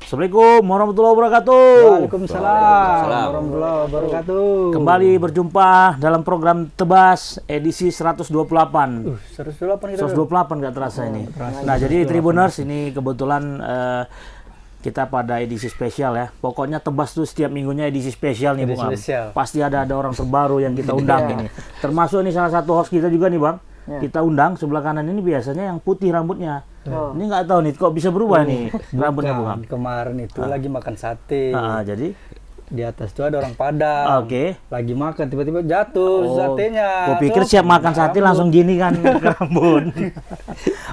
Assalamualaikum warahmatullahi wabarakatuh. Waalaikumsalam warahmatullahi wabarakatuh. Kembali berjumpa dalam program Tebas edisi 128. 128 kita. 128 nggak terasa ini. Nah, jadi Tribuners ini kebetulan kita pada edisi spesial ya. Pokoknya Tebas tuh setiap minggunya edisi spesial nih, Bang. Pasti ada orang terbaru yang kita undang ini. Termasuk ini salah satu host kita juga nih, Bang. Kita undang sebelah kanan ini biasanya yang putih rambutnya. Ini nggak tahu nih kok bisa berubah nih rambutnya, Bang. Kemarin itu lagi makan sate. Jadi di atas itu ada orang Padang. Lagi makan tiba-tiba jatuh satenya. Gue pikir siap makan sate langsung gini kan ke rambut.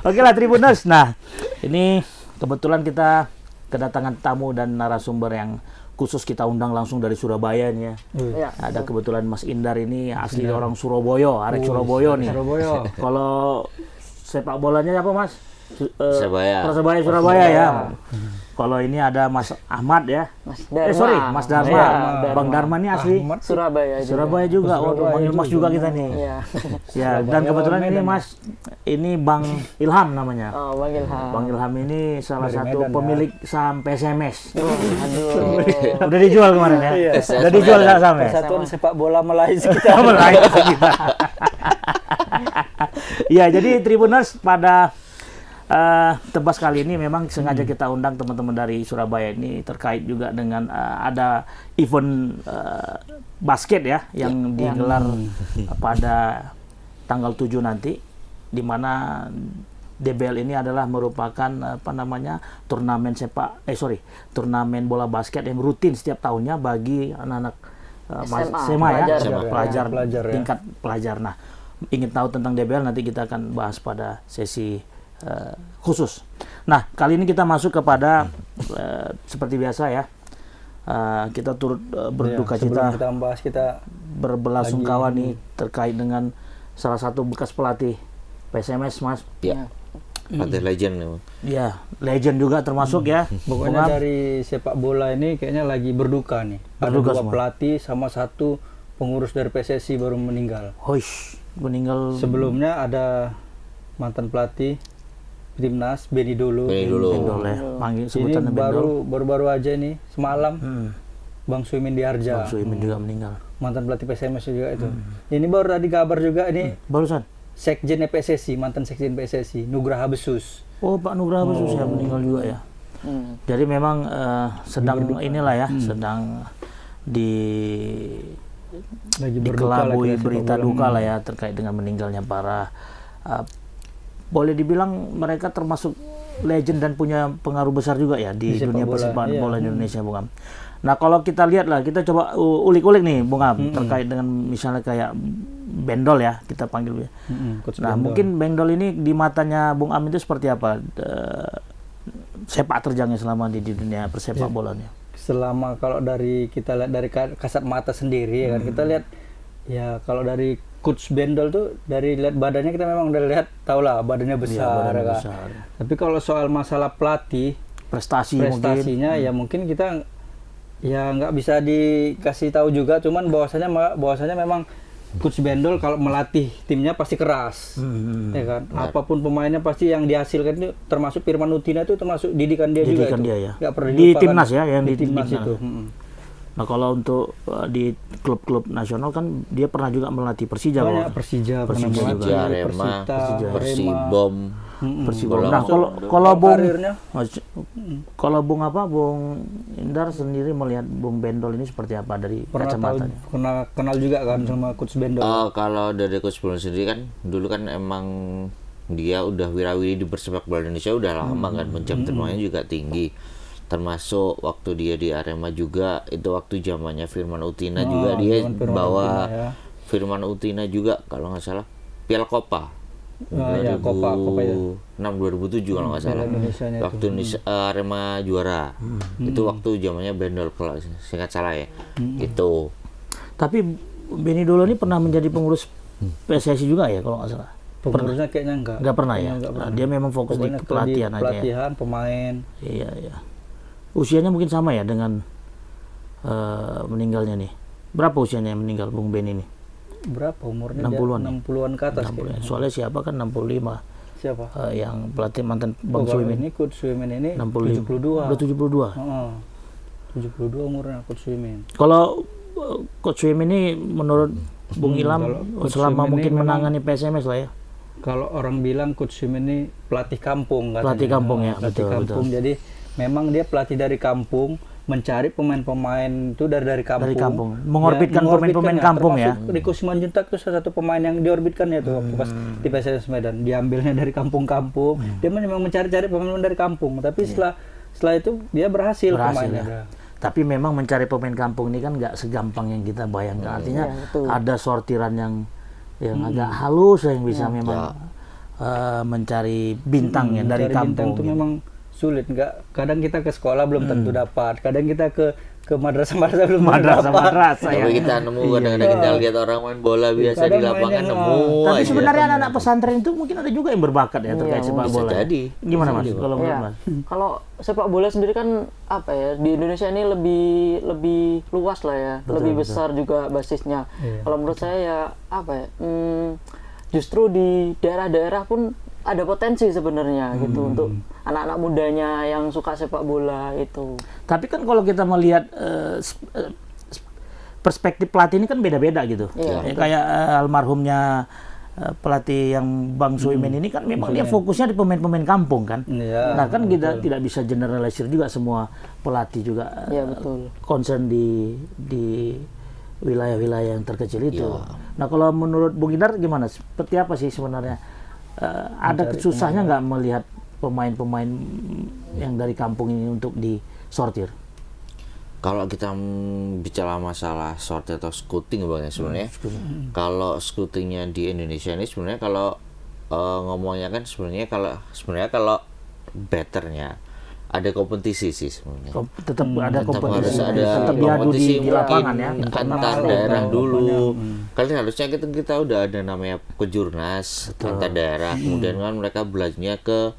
Oke lah Tribuners. Nah, ini kebetulan kita kedatangan tamu dan narasumber yang khusus kita undang langsung dari Surabaya nih ya. Ada kebetulan Mas Indar ini asli orang Surabaya, arek Surabaya nih. Kalau sepak bolanya apa, Mas? Persebaya Surabaya ya. Kalau ini ada Mas Ahmad ya. Mas Dharma. Bang Dharma ini asli Surabaya juga. Manggil Mas juga kita nih. Ya, dan kebetulan ini Mas, ini Bang Ilham namanya. Bang Ilham. Bang Ilham ini salah satu pemilik saham PSMS. Udah dijual kemarin ya. Udah dijual saham ya. Persatuan Sepak Bola Malaysia kita. Ya, jadi Tribuners pada Tebas kali ini memang sengaja kita undang teman-teman dari Surabaya ini terkait juga dengan ada event basket ya yang digelar pada tanggal 7 nanti, di mana DBL ini adalah merupakan turnamen bola basket yang rutin setiap tahunnya bagi anak-anak SMA ya, pelajar tingkat pelajar. Nah, ingin tahu tentang DBL nanti kita akan bahas pada sesi khusus. Nah, kali ini kita masuk kepada seperti biasa ya, kita turut berduka cita, kita berbelasungkawa nih terkait dengan salah satu bekas pelatih PSMS, Mas. Ya. Pelatih legend ya. Ya, legend juga termasuk ya. Pokoknya dari sepak bola ini kayaknya lagi berduka nih. Berduka ada 2 pelatih sama 1 pengurus dari PSSI baru meninggal. Meninggal. Sebelumnya ada mantan pelatih Timnas Beni Dolo ya. Manggil sebutan ini baru aja nih semalam Bang Suimin Diharja. Bang Suimin juga meninggal. Mantan pelatih PSMS juga itu. Ini baru tadi kabar juga ini barusan. Sekjen PSSI, mantan Sekjen PSSI Nugraha Besus. Pak Nugraha Besus ya meninggal juga ya. Jadi memang sedang inilah ya, sedang dikelabui berita duka lah ya terkait dengan meninggalnya para boleh dibilang mereka termasuk legend dan punya pengaruh besar juga ya di dunia persepak bola Indonesia, Bung Am. Nah, kalau kita lihat lah, kita coba ulik-ulik nih, Bung Am, terkait dengan misalnya kayak Bendol ya, kita panggil ya. Nah, mungkin Bendol ini di matanya Bung Am itu seperti apa sepak terjangnya selama di dunia persepak bolanya? Selama kalau dari kita lihat dari kasat mata sendiri ya kan, kita lihat ya kalau dari Coach Bendol tuh dari lihat badannya kita memang udah lihat tahulah badannya besar, besar. Tapi kalau soal masalah pelatih prestasinya ya mungkin kita ya nggak bisa dikasih tahu juga, cuman bahwasanya memang Coach Bendol kalau melatih timnya pasti keras, ya kan. Apapun pemainnya pasti yang dihasilkan itu, termasuk Firman Utina itu termasuk didikan dia juga itu. Ya. Nggak pernah di timnas ya, yang di timnas itu. Nah, kalau untuk di klub-klub nasional kan dia pernah juga melatih Persija. Persija juga, Arema, Persibom. Nah, kalau Bung Indar sendiri melihat Bung Bendol ini seperti apa dari kacamatanya? Pernah kenal juga kan sama Coach Bendol? Kalau dari Coach Bendol sendiri kan dulu kan emang dia udah wirawiri di persepak bola Indonesia udah lama kan, jam terbangnya juga tinggi. Termasuk waktu dia di Arema juga, itu waktu zamannya Firman Utina juga dia bawa Firman Utina juga kalau nggak salah Piala Copa 2006-2007 kalau nggak salah, waktu Arema juara. Itu waktu zamannya Bendol kalau singkat salah ya. Itu. Tapi Beni Dolo ini pernah menjadi pengurus PSSI juga ya kalau nggak salah. Pengurusnya kayaknya nggak pernah ya. Dia memang fokus di pelatihan aja. Pelatihan pemain. Iya. Usianya mungkin sama ya dengan meninggalnya nih. Berapa usianya yang meninggal Bung Ben ini? Berapa umurnya? 60-an. 60-an ke atas. 60 ya. Soalnya siapa kan 65. Siapa? Yang pelatih mantan Bang Kalau Suimin. ini Coach Suimin ini 65. 72. Udah 72. Heeh. 72 umurnya Coach Suimin. Kalau Coach Suimin ini menurut Bung Ilham kalau Coach selama Suimin mungkin ini memang- menangani PSMS lah ya. Kalau orang bilang Coach Suimin ini pelatih kampung katanya. Pelatih kampung ya, Pelatih betul, kampung. Jadi memang dia pelatih dari kampung, mencari pemain-pemain itu dari kampung. Dari kampung. Mengorbitkan pemain-pemain kampung ya. Termasuk Riko Simanjuntak itu salah satu pemain yang diorbitkan ya tuh waktu pas di PSS Medan. Diambilnya dari kampung-kampung. Dia memang mencari-cari pemain dari kampung. Tapi setelah itu dia berhasil pemainnya. Ya. Tapi memang mencari pemain kampung ini kan nggak segampang yang kita bayangkan. Artinya ada sortiran yang agak halus yang bisa memang mencari bintang ya dari Mencari kampung. bintang itu memang sulit. Kadang kita ke sekolah belum tentu dapat. Kadang kita ke madrasah belum tentu dapat. Madrasah ya. Tapi kita nemu kadang-kadang kita lihat orang main bola biasa di Kadang lapangan mainnya, nemu Tapi aja. sebenarnya anak-anak pesantren itu mungkin ada juga yang berbakat ya terkait sepak bisa bola. ya. jadi. Gimana Mas? Bisa Kalau menurut Iya. Mas? Kalau sepak bola sendiri kan apa ya, di Indonesia ini lebih luas lah ya, lebih besar juga basisnya. Kalau menurut saya ya apa ya, justru di daerah-daerah pun ada potensi sebenarnya gitu untuk anak-anak mudanya yang suka sepak bola itu. Tapi kan kalau kita melihat perspektif pelatih ini kan beda-beda gitu. Iya, Ya, kayak almarhumnya pelatih yang Bang Suimin ini kan memang dia fokusnya di pemain-pemain kampung kan. Iya, Nah kan kita tidak bisa generalisir juga semua pelatih juga Iya, betul. concern di wilayah-wilayah yang terkecil itu. Nah kalau menurut Bung Idar gimana? Seperti apa sih sebenarnya? Ada susahnya nggak melihat pemain-pemain yang dari kampung ini untuk disortir? Kalau kita bicara masalah sortir atau scouting Bang ya sebenarnya. Kalau scoutingnya di Indonesia ini sebenarnya kalau ngomongnya kan sebenarnya kalau betternya ada kompetisi sih sebenarnya. Tetap ada Tetap kompetisi, harus ada tetap diadu kompetisi di lapangan ya. antar daerah dulu. Kalian harusnya kita udah ada namanya kejurnas antar daerah. Kemudian kan mereka belajarnya ke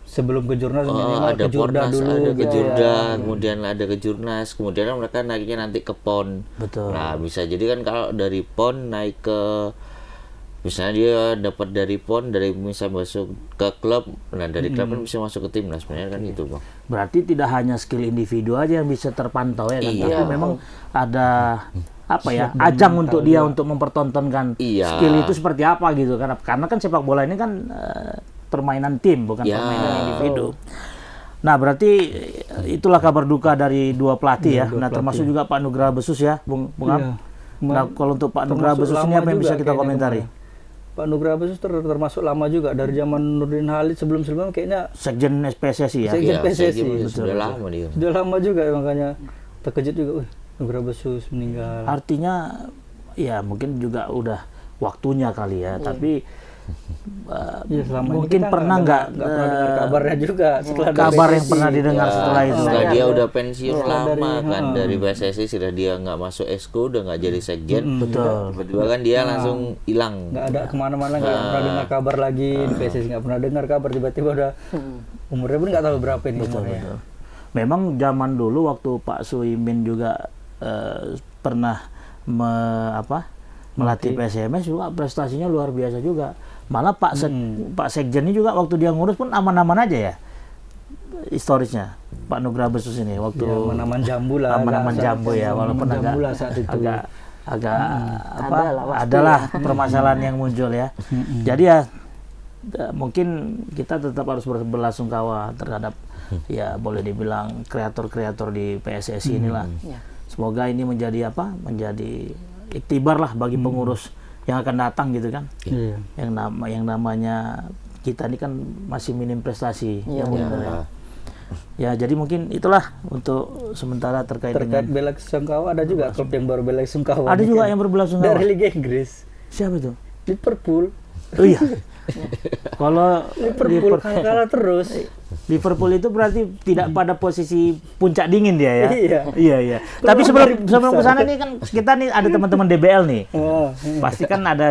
Sebelum ke jurnas minimal ada ke Jurda Pornas, dulu. ada gitu. Kejurda, kemudian ada kejurnas, kemudian mereka naiknya nanti ke PON. Betul. Nah, bisa jadi kan kalau dari PON naik ke misalnya dia dapat dari PON dari misalnya masuk ke klub, nah dari klub kan bisa masuk ke timnas sebenarnya kan itu Bang. Berarti tidak hanya skill individu aja yang bisa terpantau ya kan, Iya. tapi memang ada apa ya ajang untuk dia untuk mempertontonkan Iya. skill itu seperti apa gitu karena kan sepak bola ini kan permainan tim bukan Ya. permainan individu. Nah berarti itulah kabar duka dari dua pelatih ya. Nah termasuk juga Pak Nugraha Besus ya, Bung Am. Nah kalau untuk Pak Nugraha Termasuk Besus ini lama apa yang bisa juga kita kayaknya komentari? kemarin. Pak Nugraha Besus termasuk lama juga dari zaman Nurdin Halid sebelum-sebelumnya kayaknya Sekjen PSSI ya. Sekjen Iya, PSSI. sudah lama dia. sudah lama juga ya, makanya terkejut juga. Nugraha Besus meninggal. Artinya ya mungkin juga udah waktunya kali ya, tapi Ya, selama ini mungkin kita pernah nggak pernah dengar kabarnya juga setelah dari kabar yang PSSI. pernah didengar setelah itu. Setelah dia udah pensiun Setelah lama dari- kan dari PSSI sudah dia nggak masuk Exco udah nggak jadi sekjen. Betul. Tiba-tiba kan dia langsung hilang. Nggak ada kemana-mana, nggak pernah dengar kabar lagi di PSSI, nggak pernah dengar kabar, tiba-tiba udah umurnya pun nggak tahu berapa ini umurnya. Memang zaman dulu waktu Pak Suimin juga pernah melatih PSMS juga prestasinya luar biasa juga. Malah Pak Sekjen ini juga waktu dia ngurus pun aman-aman aja ya historisnya Pak Nugraha Besus ini waktu Ya, aman-aman jambu lah. aman-aman agak- jambu ya walaupun aman jambu lah agak saat itu. agak Adalah, pasti. adalah permasalahan yang muncul ya. Jadi ya mungkin kita tetap harus berbelasungkawa terhadap ya boleh dibilang kreator-kreator di PSSI inilah. Ya. Semoga ini menjadi menjadi iktibar lah bagi pengurus yang akan datang gitu kan. Iya. Yang namanya kita ini kan masih minim prestasi Iya. ya, benar ya. Ya jadi mungkin itulah untuk sementara terkait Terkait dengan bela sungkawa ada juga klub yang baru bela sungkawa. ada juga yang berbelasungkawa. dari Liga Inggris. Siapa itu? Liverpool. Oh iya. Kalau Liverpool kalah terus. Liverpool itu berarti tidak pada posisi puncak dingin dia ya. Iya. Iya. Tapi sebelum ke sana nih kan kita nih ada teman-teman DBL nih. Oh, Pasti kan ada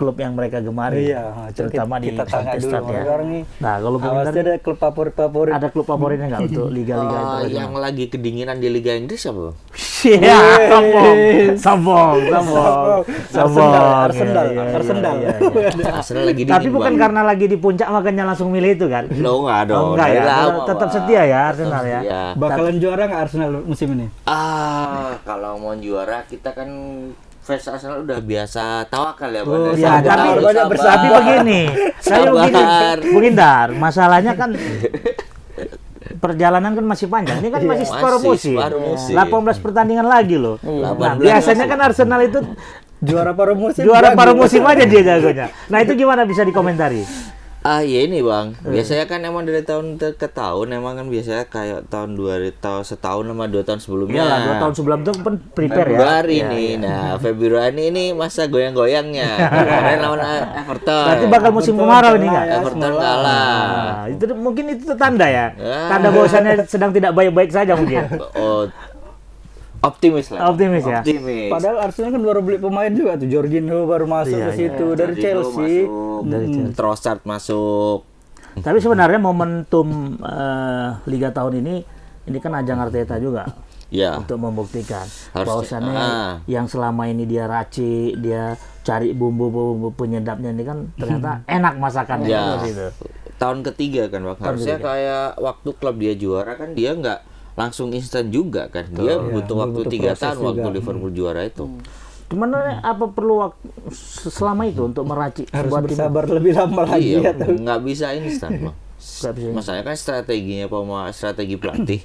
klub yang mereka gemari. Iya, terutama kita di tanya dulu Kontestat ya. sekarang nih. Nah, kalau Bung Indar Pasti ada klub favorit. ada klub favoritnya nggak untuk liga-liga internasional? Yang lagi kedinginan di Liga Inggris apa? Iya, sombong. Arsenal. Arsenal lagi dingin. Tapi bukan Bang. karena lagi di puncak makanya langsung milih itu kan? Lo nggak dong. Oh, enggak dari ya, lama, tetap Bang. setia ya Arsenal ya. Iya. Bakalan juara nggak Arsenal musim ini? Kalau mau juara kita kan fans Arsenal udah biasa tawakal ya, Oh, Bang. Ya, Sabar, tapi banyak bersabar. tapi begini, saya begini, Bung Indar, masalahnya kan perjalanan kan masih panjang. Ini kan masih separuh musim. 18 pertandingan lagi loh. Nah, 18 biasanya kan Arsenal itu Juara paruh musim. juara paruh musim aja dia jagonya. Nah, itu gimana bisa dikomentari? Ya ini Bang, biasanya kan emang dari tahun ke tahun emang kan biasanya kayak tahun setahun sama 2 tahun sebelumnya. Iyalah, 2 tahun sebelum itu kan prepare ya. Februari Iya, nih, iya. nah Februari ini masa goyang-goyangnya. Kemarin lawan Everton. Berarti bakal musim kemarau ini enggak? Everton kalah. Nah, itu mungkin itu tanda ya. Ah. Tanda bahwasannya sedang tidak baik-baik saja mungkin. Oh, optimis lah. Optimis ya? Optimis. Padahal Arsenal kan baru beli pemain juga tuh. Jorginho baru masuk Iya, ke situ dari Jorginho Chelsea. masuk, Dari Chelsea. Trossard masuk. Tapi sebenarnya momentum Liga tahun ini kan ajang Arteta juga Ya. untuk membuktikan Harus- bahwasannya yang selama ini dia racik, dia cari bumbu-bumbu penyedapnya ini kan ternyata enak masakannya Ya. seperti itu. Tahun ketiga kan Bang. Harusnya kayak waktu klub dia juara kan dia nggak langsung instan juga kan. Dia butuh waktu butuh 3 proses tahun waktu juga. Liverpool juara itu. Cuman apa perlu waktu selama itu untuk meracik Harus sebuah tim? bersabar lebih lama lagi ya Iya, tuh. nggak bisa instan Bang. Nggak bisa. Masalahnya kan strategi pelatih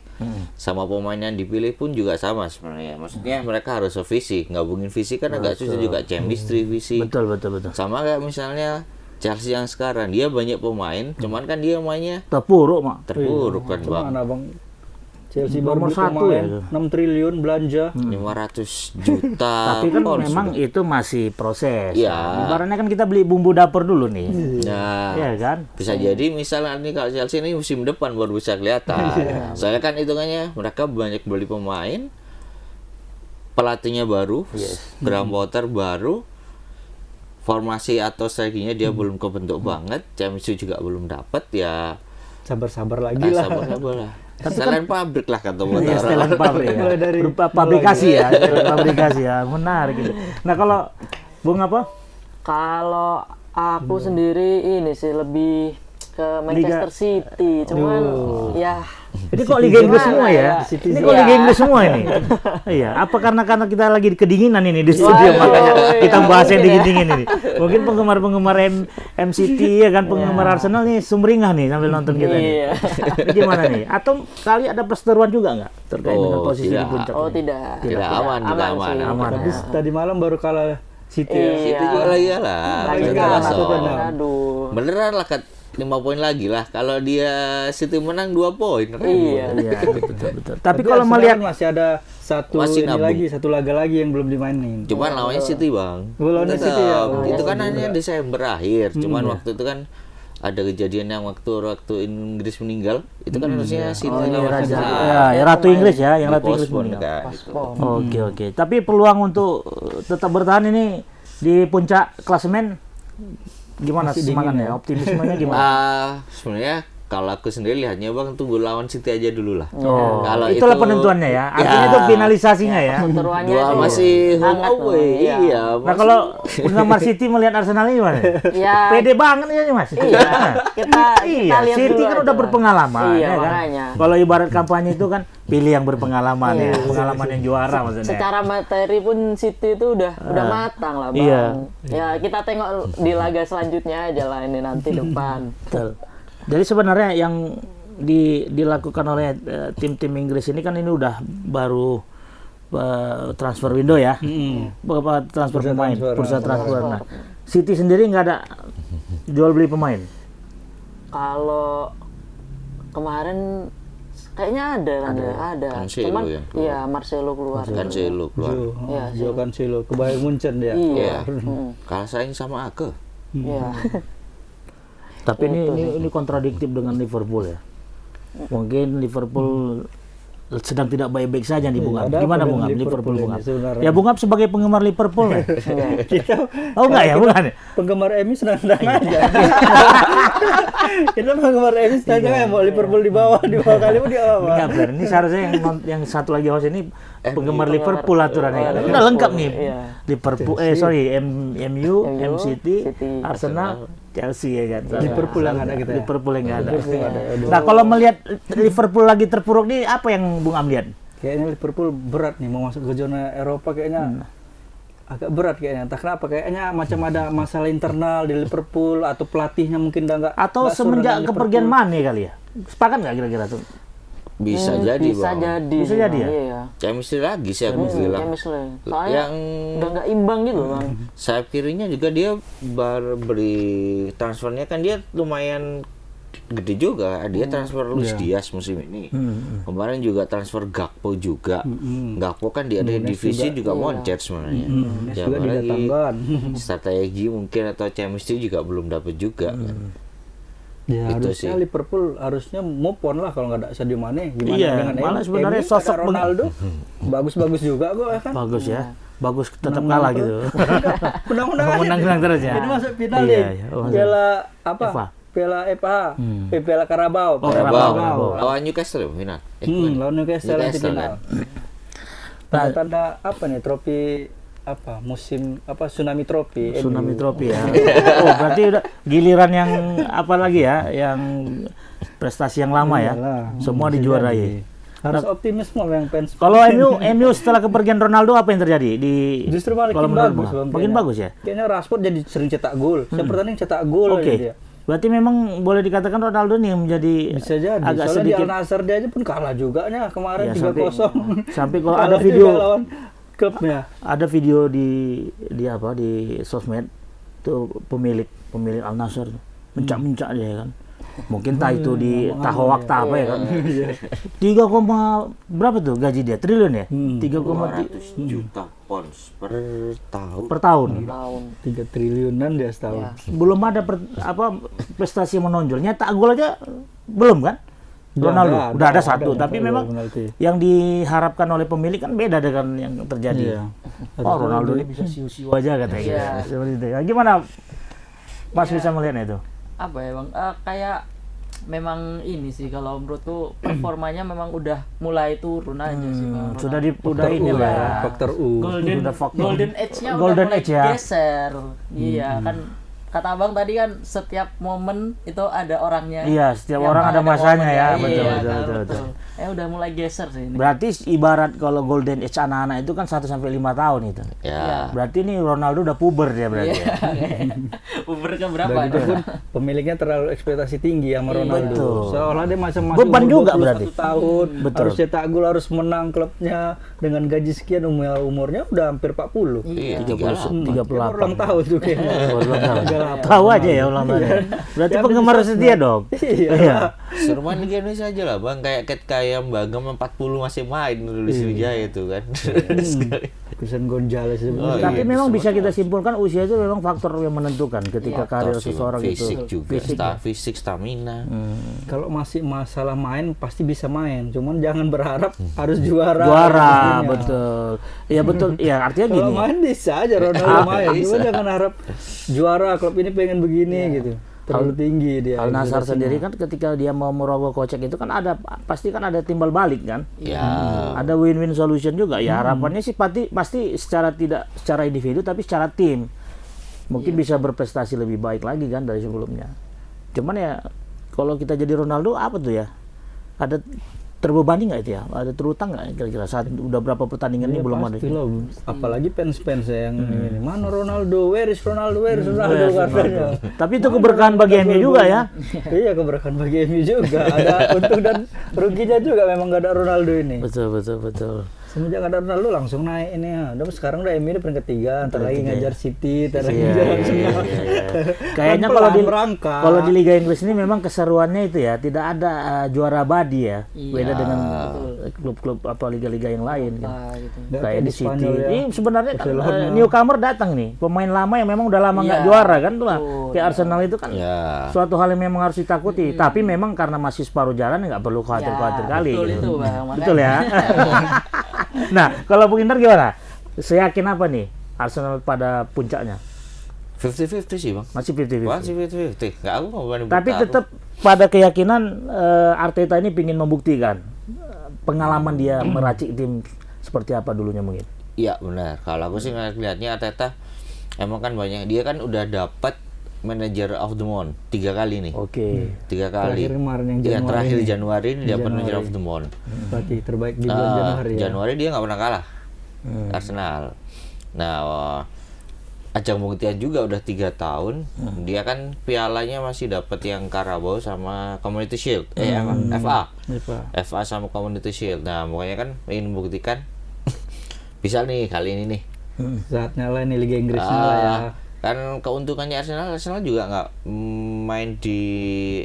sama pemain yang dipilih pun juga sama sebenarnya. Maksudnya mereka harus sevisi, gabungin visi kan agak susah juga, chemistry visi. Betul. Sama kayak misalnya Chelsea yang sekarang, dia banyak pemain, cuman kan dia mainnya Terpuruk, Mak. terpuruk kan Bang. Mana Bang? Chelsea Nomor baru beli satu pemain, ya itu. 6 triliun belanja. 500 juta. Tapi kan pounds memang sudah. itu masih proses. Iya. Ibaratnya kan kita beli bumbu dapur dulu nih. Nah, Iya kan? bisa jadi misalnya nih kalau Chelsea ini musim depan baru bisa kelihatan. Soalnya kan hitungannya mereka banyak beli pemain, pelatihnya baru, Graham Potter baru, formasi atau strateginya dia belum kebentuk banget, chemistry juga belum dapat ya. Sabar-sabar lagi lah. Sabar lah. Setelan pabrik lah kata Potter. Iya, setelan pabrik ya. Mulai dari Berupa pabrikasi ya, setelan pabrikasi ya. Menarik gitu. Nah, kalau Bung apa? Kalau aku sendiri ini sih lebih ke Manchester City, cuman ya Ini kok Liga Inggris semua ya? City Ini kok Liga Inggris semua ini? Iya, apa karena kita lagi kedinginan ini di studio Waduh, makanya kita iya, bahas yang mungkin ya. dingin-dingin ini. Mungkin penggemar-penggemar MCT ya kan, penggemar Arsenal nih sumringah nih sambil nonton kita nih. Iya. Gimana nih? Atau kali ada perseteruan juga nggak terkait dengan Oh, posisi di tidak. puncak? Oh ini? tidak, Tidak, aman, tidak aman. sih. Aman. Tapi tadi malam baru kalah City ya. Iya. Itu juga lagi lah. Lagi Kita kalah masuk. tuh, benar. aduh. Beneran lah 5 poin lagi lah. Kalau dia City menang 2 poin. Iya. Iya, betul. Tapi kalau Arsenal melihat kan masih ada Masih nabung. satu laga lagi yang belum dimainin. Cuman lawannya City Bang. Lawannya Tetap. City ya? Itu kan hanya Desember akhir. Cuman waktu itu kan ada kejadian yang waktu Inggris meninggal. Itu kan harusnya City lawan Raja, Arsenal. ya Ratu Inggris ya, yang Ratu Inggris Postpone meninggal. kan, gitu. Oke. Tapi peluang untuk tetap bertahan ini di puncak klasemen gimana semangatnya? Optimismenya gimana? Sebenarnya kalau aku sendiri lihatnya Bang tunggu lawan City aja dulu lah. Oh, Kalau itulah itu- penentuannya ya. Artinya itu finalisasinya ya. Perseteruannya Dua tuh masih home hangat tuh, away. iya. Iya. Nah, kalau penggemar City melihat Arsenal ini gimana? Ya, Pede banget ya Mas. iya. Kita Iya, lihat City dulu kan aja, udah Mas. berpengalaman Iya, ya kan. makanya. Kalau ibarat kampanye itu kan pilih yang berpengalaman Iya. ya, pengalaman yang juara maksudnya. Secara materi pun City itu udah matang lah, Bang. Iya. Ya, kita tengok di laga selanjutnya aja lah ini nanti depan. Betul. Jadi sebenarnya yang dilakukan oleh tim-tim Inggris ini kan ini udah baru transfer window ya, beberapa transfer Bursa pemain, transfer, bursa transfer. Nah, City sendiri nggak ada jual beli pemain. Kalau kemarin kayaknya ada kan ya, ada. Cancelo Cuman yang keluar. iya Marcelo keluar. Cancelo keluar. Iya, Joe Cancelo ke Bayern Munchen dia. Iya. Kalah saing sama Ake. Iya. Tapi ini kontradiktif dengan Liverpool ya. Mungkin Liverpool sedang tidak baik-baik saja nih Bung Ab. Ada Gimana apa Bung Ab? dengan Liverpool Bung Ab. ini sebenarnya? Ya Bung Ab sebagai penggemar Liverpool ya. Kita Oh enggak ya, bukan ya? penggemar MU senang-senang aja. Kita penggemar MU senang-senang aja, mau Liverpool di bawah kali pun di bawah. Enggak benar. Ini seharusnya yang satu lagi host ini penggemar Liverpool aturannya. Oh, Udah lengkap nih. Iya. Liverpool MU, M City, Arsenal, Chelsea ya kan. Liverpool yang ada kita ya. Liverpool yang nggak ada. Liverpool ada. Aduh. Nah, kalau melihat Liverpool lagi terpuruk nih, apa yang Bung Am lihat? Kayaknya Liverpool berat nih mau masuk ke zona Eropa kayaknya. Agak berat kayaknya. Entah kenapa kayaknya macam ada masalah internal di Liverpool atau pelatihnya mungkin udah nggak Atau sur semenjak dengan kepergian Liverpool. Mane kali ya? Sepakat nggak kira-kira tuh? Bisa jadi bisa Bang. jadi Bisa sih, jadi Bang. ya? Iya. Chemistry lagi sih aku bilang. Chemistry. Soalnya Yang udah nggak imbang gitu Bang. sayap kirinya juga dia baru beri transfernya kan dia lumayan gede juga. Dia transfer Luis Diaz musim ini. Kemarin juga transfer Gakpo juga. Gakpo kan dia ada divisi juga moncet sebenarnya. Ya, juga apalagi didatangkan. strategi mungkin atau chemistry juga belum dapat juga kan. Ya Itu harusnya sih. Liverpool harusnya move on lah kalau nggak ada Sadio Mane. Gimana Iya, dengan malah MU? sebenarnya MU sosok ada Ronaldo bagus-bagus juga kok ya kan. Bagus ya. Bagus tetap Menang kalah terus. gitu. Menang-menang aja. Menang terus ya. Ini masuk final Iya, nih. iya. Oh, Piala apa? FA. Piala FA. Piala Carabao. Oh, Piala Carabao. Lawan Newcastle ya final. Lawan Newcastle nanti Newcastle, final. Tanda-tanda apa nih trofi apa musim apa tsunami trofi Tsunami Trofi ya. Oh, berarti udah giliran yang apa lagi ya? Yang prestasi yang lama ya. Iyalah, Semua bisa dijuarai. jadi. Harus optimisme yang fans. Kalau MU setelah kepergian Ronaldo apa yang terjadi di Justru makin kalau menurut bagus, Bang? Bang, Makin kayaknya. bagus ya. Kayaknya Rashford jadi sering cetak gol. Setiap pertandingan cetak gol Oke. aja dia. Berarti memang boleh dikatakan Ronaldo nih yang menjadi Bisa jadi. agak Soalnya sedikit di Al Nassr dia aja pun kalah juga nya kemarin Ya, 3-0. sampai kalau Kalah ada juga video lawan klubnya. ada video di apa di sosmed tuh pemilik Al Nassr mencak-mencak dia kan. Mungkin entah itu di tahu waktu apa ya kan. 3, berapa tuh gaji dia? Triliun ya? 3,3 200 juta pounds per tahun. per tahun. Tahun. 3 triliunan dia setahun. Belum ada prestasi yang menonjol. Nyetak gol aja belum kan? Ronaldo udah ada satu, tapi memang yang diharapkan oleh pemilik kan beda dengan yang terjadi. Iya. Oh, Ronaldo ini bisa siu-siu aja katanya. Iya. Seperti itu. Nah, gimana Mas bisa melihatnya itu? Apa ya Bang? Kayak memang ini sih kalau menurutku performanya memang udah mulai turun aja sih Bang. Sudah ini lah ya. Faktor U. Golden Age-nya Golden udah mulai Age ya. geser. Iya kan kata Abang tadi kan setiap momen itu ada orangnya. Iya, setiap Yang orang ada masanya momennya. ya. Iya, Betul. udah mulai geser sih ini. Berarti ibarat kalau Golden Age anak-anak itu kan 1 sampai 5 tahun itu. Ya. Berarti ini Ronaldo udah puber dia berarti ya. Umur ke berapa? Dan itu pun pemiliknya terlalu ekspektasi tinggi sama Ronaldo. Betul. Seolah dia macam masih Beban umur juga 21 berarti. tahun, Betul. harus cetak gol, harus menang klubnya dengan gaji sekian, umurnya udah hampir 40. Iya, 38. Dia baru ulang tahun tuh kayaknya. Ulang tahun. Tahu aja ya ulang tahun. Berarti Ya, penggemar habis setia dong. Iya. Suruh main di Indonesia aja lah Bang, kayak Bagam 40 masih main dulu di Sriwijaya itu kan. Christian Gonzalez Oh, Tapi iya, memang bisa bisa kita simpulkan usia itu memang faktor yang menentukan ketika karir seseorang fisik itu. juga, Fisik ya. fisik, stamina. Kalau masih masalah main pasti bisa main, cuman jangan berharap harus juara. Juara, Intinya. betul. Ya betul. Ya artinya Kalau gini. main bisa aja Ronaldo main, bisa. cuma jangan harap juara klub ini pengen begini gitu. Terlalu tinggi dia. Al Nassr sendiri kan ketika dia mau merogoh kocek itu kan pasti kan ada timbal balik kan. Ya. Ada win-win solution juga. Ya harapannya sih pasti secara individu tapi secara tim. Mungkin bisa berprestasi lebih baik lagi kan dari sebelumnya. Cuman ya kalau kita jadi Ronaldo apa tuh ya? Ada terbebani nggak itu ya? Ada terutang nggak kira-kira saat udah berapa pertandingan ini belum ada? Pastilah, apalagi fans-fans yang ini. Mana Ronaldo? Where is Ronaldo? Where is Ronaldo? Katanya. Tapi itu keberkahan bagi MU juga ya. Iya, keberkahan bagi MU juga. Ada untung dan ruginya juga memang nggak ada Ronaldo ini. Betul. Semenjak ada Ronaldo langsung naik ini ya. Udah sekarang udah MU di peringkat 3, ntar lagi ngajar City, ntar lagi Iya, ngajar iya, Arsenal. Kayaknya Pelan-pelan merangkak. kalau di Liga Inggris ini memang keseruannya itu ya tidak ada juara abadi ya. Beda dengan klub-klub apa liga-liga yang lain kan. gitu. Nggak Kayak di City. Spanyol ya. Ini sebenarnya kan, Barcelona. newcomer datang nih, pemain lama yang memang udah lama nggak Iya. juara kan tuh lah. Betul, Kayak Arsenal itu kan Ya. suatu hal yang memang harus ditakuti. Tapi memang karena masih separuh jalan nggak perlu khawatir-khawatir kali. Betul gitu. itu Bang. Makanya- Betul ya. Nah, kalau Bung Indar gimana? Seyakin apa nih Arsenal pada puncaknya? 50-50 sih bang. Masih 50-50. Masih 50-50. Nggak, aku mau berani Tapi buka, tetap pada keyakinan Arteta ini ingin membuktikan pengalaman dia meracik tim seperti apa dulunya mungkin. Iya benar. Kalau aku sih ngelihatnya Arteta emang kan banyak. Dia kan udah dapat Manager of the Month 3 kali nih. Oke. 3 kali. Terakhir kemarin yang Iya, Januari terakhir ini. Januari ini dapat Januari. Manager of the Month. Berarti terbaik di bulan Januari ya. Januari dia nggak pernah kalah. Arsenal. Nah, ajang pembuktian juga udah 3 tahun. Dia kan pialanya masih dapat yang Carabao sama Community Shield. FA. FA sama Community Shield. Nah, makanya kan ingin membuktikan bisa nih kali ini nih. Saatnya lah ini Liga Inggris lah ya. Kan keuntungannya Arsenal juga nggak main di,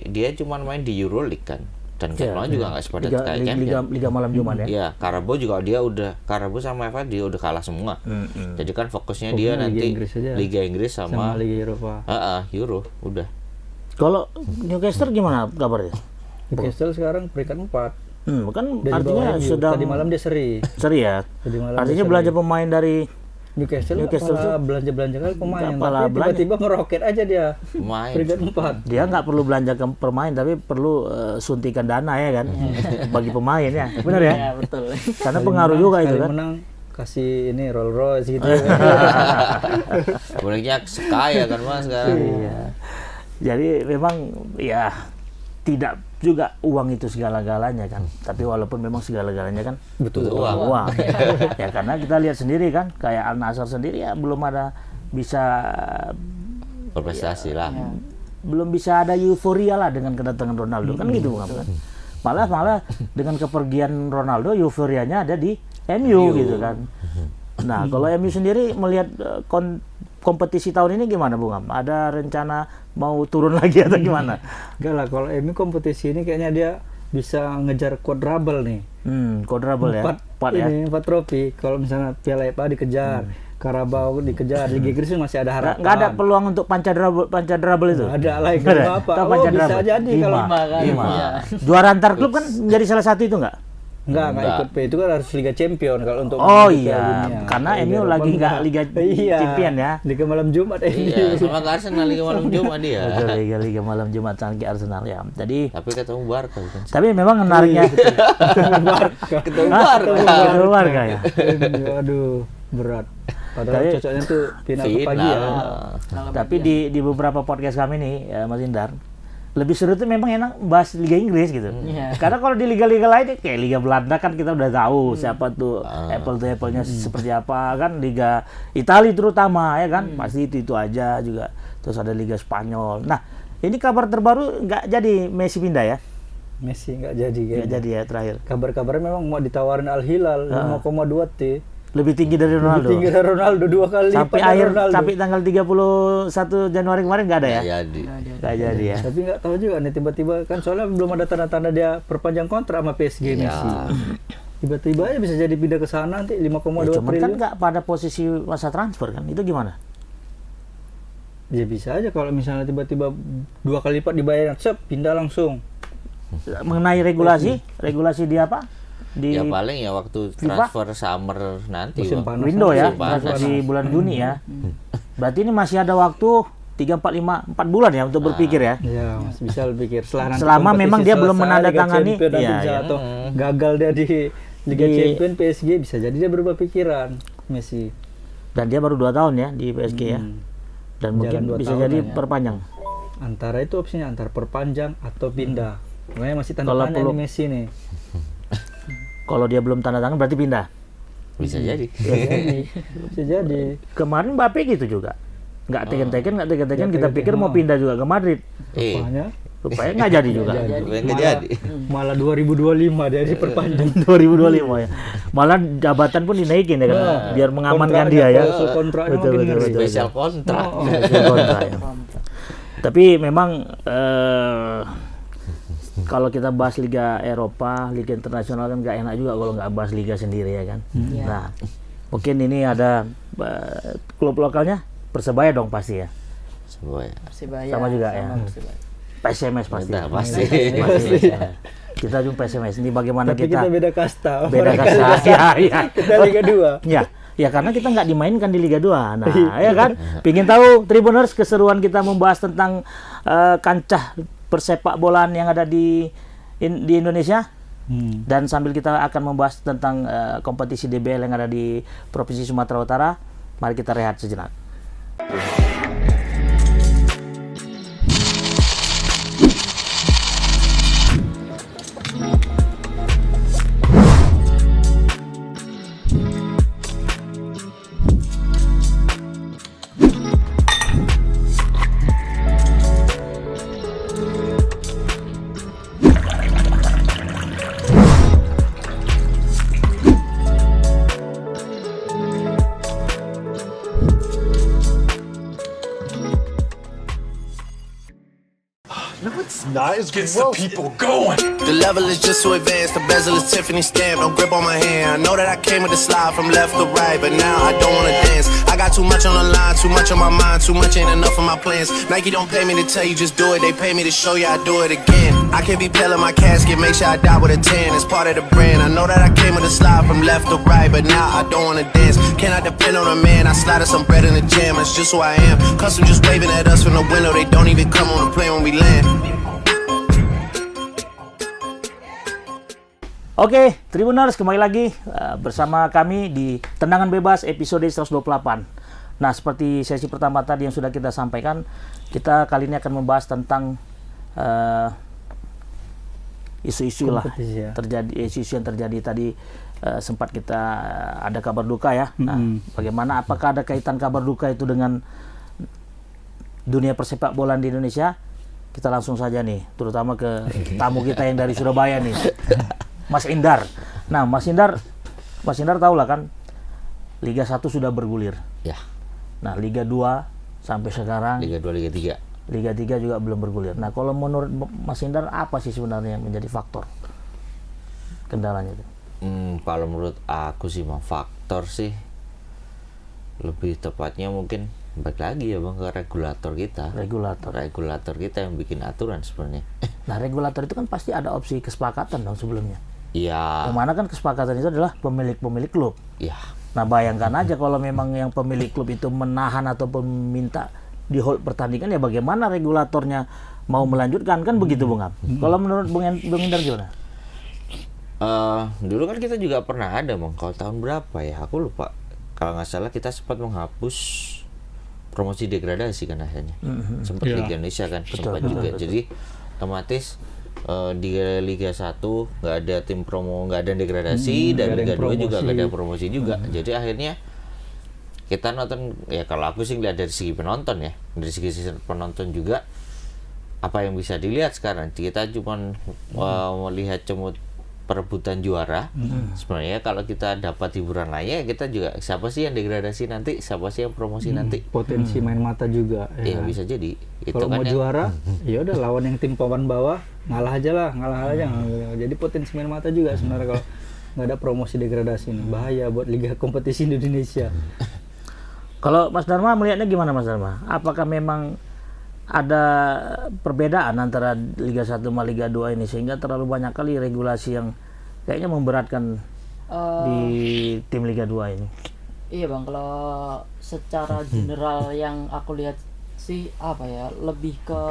dia cuma main di Euroleague kan, dan jadwalnya juga nggak sepadat kayak Champions. Liga malam Jumat ya. Iya, Carabao juga dia udah, Carabao sama FA dia udah kalah semua. Jadi kan fokusnya dia Liga nanti Inggris aja. Liga Inggris Sama sama, Liga Eropa. Euro udah. Kalau Newcastle gimana kabarnya? Newcastle sekarang peringkat 4. Kan Dari artinya bawah MU. sedang Tadi malam dia seri. seri ya. Tadi malam Artinya dia belanja pemain dari Newcastle Newcastle nggak belanja kali pemain, nggak pala tapi belanja. tiba-tiba ngeroket aja dia. Main. Peringkat 4. dia nggak perlu belanja ke pemain tapi perlu suntikan dana ya kan bagi pemain ya. Benar ya? Ya, betul. Karena pengaruh juga itu Sekali kan. menang kasih ini Rolls Royce gitu. Bolehnya sekaya kan mas sekarang. Iya. Jadi memang ya tidak juga uang itu segala-galanya kan. Tapi walaupun memang segala-galanya kan Betul. uang. Ya karena kita lihat sendiri kan kayak Al Nassr sendiri ya belum ada bisa Berprestasi lah. belum bisa ada euforia lah dengan kedatangan Ronaldo kan gitu kan. Malah dengan kepergian Ronaldo euforianya ada di MU gitu kan. Nah, kalau MU sendiri melihat kompetisi tahun ini gimana Bung Am? Ada rencana mau turun lagi atau gimana? Enggak lah, kalau MU kompetisi ini kayaknya dia bisa ngejar quadruple nih. Quadruple ya. 4 ya. Ini 4 trofi. Kalau misalnya Piala FA dikejar, Carabao dikejar, Liga Inggris masih ada harapan. Nggak ada peluang untuk pancadruble itu. Ada lah Nggak ada? apa? Atau Oh, pancadruble? bisa jadi kalau Lima. Juara antar klub kan menjadi salah satu itu nggak? enggak ikut P itu kan harus Liga Champion kalau untuk Oh menuju Piala iya, Dunia. karena Liga MU Eropa lagi nggak enggak. Liga Iya. Champion ya. Liga malam Jumat Iya, sama ke Arsenal Liga malam Jumat dia. Betul, Liga malam Jumat sama Arsenal ya. Jadi Tapi ketemu Barca bukan? tapi memang menariknya Ketemu Barca. ketemu Barca ya. Aduh, berat. Padahal Tapi- cocoknya tuh final ke pagi ya. Tapi di beberapa podcast kami nih, Mas Indar, lebih seru tuh memang enak bahas Liga Inggris gitu. Iya. Karena kalau di liga-liga lain kayak Liga Belanda kan kita udah tahu siapa tuh apple to apple-nya seperti apa kan. Liga Italia terutama ya kan pasti itu aja juga. Terus ada Liga Spanyol. Nah ini kabar terbaru nggak jadi Messi pindah ya? Messi nggak jadi Nggak kayaknya. jadi ya terakhir. Kabar-kabarnya memang mau ditawarin Al Hilal 5,2 T. Lebih tinggi dari Ronaldo. Tinggi dari Ronaldo 2 kali Sampai lipat dari akhir Ronaldo. sampai tanggal 31 Januari kemarin nggak ada ya? Jadi. Nggak jadi ya. Tapi nggak tahu juga nih tiba-tiba kan soalnya belum ada tanda-tanda dia perpanjang kontrak sama PSG Messi. Tiba-tiba aja bisa jadi pindah ke sana nanti 5,2 Ya, cuman kan triliun. nggak pada posisi masa transfer kan, itu gimana? Ya bisa aja kalau misalnya tiba-tiba 2 kali lipat dibayar, sep pindah langsung. Mengenai regulasi di apa? Di Ya paling ya waktu FIFA? transfer summer nanti. Musim Bang. panas. window ya, Musim panas. transfer di bulan Juni ya. Berarti ini masih ada waktu 3, 4, 5, 4 bulan ya untuk berpikir ya. Ya, masih bisa berpikir setelah nanti Selama kompetisi memang dia belum selesai, menandatangani, Liga Champion nanti iya, bisa, iya. atau gagal dia di Liga Di- Champion PSG bisa jadi dia berubah pikiran Messi. Dan dia baru 2 tahun ya di PSG ya. Dan mungkin Jalan 2 bisa tahun jadi ya. perpanjang. Antara itu opsinya antara perpanjang atau pindah. Makanya masih tanda Kalau tanya perlu- nih Messi nih. Kalau dia belum tanda tangan berarti pindah. Bisa jadi. Bisa jadi. Kemarin Mbappe gitu juga. Nggak teken-teken, kita pikir mau pindah juga ke Madrid. Rupanya Rupanya nggak jadi juga. Nggak jadi. malah 2025 dia diperpanjang. 2025 ya. Malah jabatan pun dinaikin ya kan, biar mengamankan dia ya. Klausul kontraknya Betul, makin betul, ngeri. betul. Spesial kontrak. Spesial kontrak, ya. Tapi memang kalau kita bahas Liga Eropa, Liga Internasional kan nggak enak juga kalau nggak bahas Liga sendiri ya kan. Nah, mungkin ini ada klub lokalnya Persebaya dong pasti ya. Persibaya. Sama juga ya. Persibaya. PSMS pasti. Kita pasti. Ya. Kita juga PSMS. Ini bagaimana Tapi kita beda kasta. beda Mereka kasta. Ya. Kita Liga 2. Ya karena kita nggak dimainkan di Liga 2. Nah, ya kan? Pingin tahu Tribuners keseruan kita membahas tentang kancah persepak bolaan yang ada di Indonesia. Dan sambil kita akan membahas tentang kompetisi DBL yang ada di Provinsi Sumatera Utara, mari kita rehat sejenak. Not as gets the people going. The level is just so advanced, the bezel is Tiffany stamped, no grip on my hand. I know that I came with a slide from left to right, but now I don't wanna dance. I got too much on the line, too much on my mind, too much ain't enough of my plans. Nike don't pay me to tell you just do it, they pay me to show you I do it again. I can't be pale in my casket, make sure I die with a 10, it's part of the brand. I know that I came with a slide from left to right, but now I don't wanna dance. Can I depend on a man? I slide some bread in the jam, that's just who I am. Custom just waving at us from the window, they don't even come on the plane when we land. Oke, Tribuners kembali lagi bersama kami di Tendangan Bebas episode 128. Nah, seperti sesi pertama tadi yang sudah kita sampaikan, kita kali ini akan membahas tentang isu-isu lah isu-isu yang terjadi tadi. Sempat kita ada kabar duka ya. Nah, bagaimana apakah ada kaitan kabar duka itu dengan dunia persepak bolaan di Indonesia? Kita langsung saja nih, terutama ke tamu kita yang dari Surabaya nih. Mas Indar. Nah, Mas Indar tahu lah kan, Liga 1 sudah bergulir. Ya. Nah, Liga 2 sampai sekarang. Liga 2, Liga 3. Liga 3 juga belum bergulir. Nah, kalau menurut Mas Indar apa sih sebenarnya yang menjadi faktor kendalanya itu? Kalau menurut aku sih faktor sih lebih tepatnya mungkin balik lagi ya Bang ke regulator kita. Regulator kita yang bikin aturan sebenarnya. Nah, regulator itu kan pasti ada opsi kesepakatan dong sebelumnya. Iya. Yang mana kan kesepakatan itu adalah pemilik klub. Iya. Nah, bayangkan aja kalau memang yang pemilik klub itu menahan ataupun minta di hold pertandingan, ya bagaimana regulatornya mau melanjutkan, kan begitu Bung Am. Kalau menurut Bung Indar gimana? Dulu kan kita juga pernah ada Bang, kalau tahun berapa ya aku lupa, kalau nggak salah kita sempat menghapus promosi degradasi kan akhirnya. Sempat Liga Indonesia kan sempat juga. Jadi otomatis di Liga 1 nggak ada tim promo, nggak ada degradasi, dan Liga 2 juga nggak ada promosi juga. Jadi akhirnya kita nonton, ya kalau aku sih lihat dari segi penonton ya, dari segi penonton juga apa yang bisa dilihat sekarang, kita cuma melihat perebutan juara. Sebenarnya kalau kita dapat hiburan lainnya, kita juga siapa sih yang degradasi nanti, siapa sih yang promosi nanti. Potensi main mata juga. Iya bisa jadi. Kalau mau juara, ya udah lawan yang tim papan bawah, ngalah aja. Jadi potensi main mata juga sebenarnya kalau nggak ada promosi degradasi ini. Bahaya buat liga kompetisi di Indonesia. Kalau Mas Dharma melihatnya gimana Mas Dharma? Apakah memang ada perbedaan antara Liga 1 sama Liga 2 ini sehingga terlalu banyak kali regulasi yang kayaknya memberatkan di tim Liga 2 ini? Iya Bang, kalau secara general yang aku lihat sih apa ya, lebih ke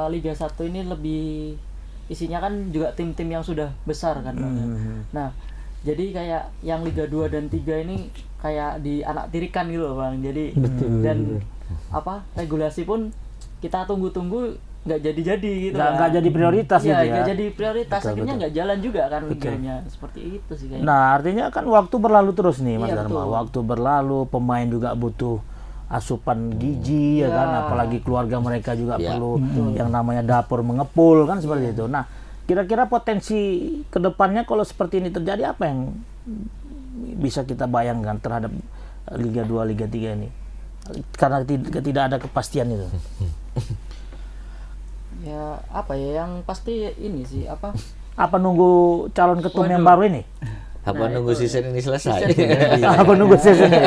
Liga 1 ini lebih isinya kan juga tim-tim yang sudah besar kan Bang. Nah, jadi kayak yang Liga 2 dan 3 ini kayak di anak tirikan gitu loh Bang. Jadi betul. Regulasi pun kita tunggu-tunggu nggak jadi gitu, nggak jadi prioritas gitu ya. Nggak jadi prioritas, akhirnya nggak jalan juga kan liganya. Seperti itu sih kayaknya. Nah, artinya kan waktu berlalu terus nih Mas Dharma. Betul. Waktu berlalu, pemain juga butuh asupan gizi ya kan, apalagi keluarga mereka juga perlu yang namanya dapur mengepul kan, seperti itu. Nah, kira-kira potensi kedepannya kalau seperti ini terjadi, apa yang bisa kita bayangkan terhadap Liga 2, Liga 3 ini? Karena tidak ada kepastian itu. Ya Ya apa ya, yang pasti ini sih apa? Apa nunggu calon ketum yang Waduh. baru ini? Apa nunggu season ini selesai? Apa nunggu sesi ini?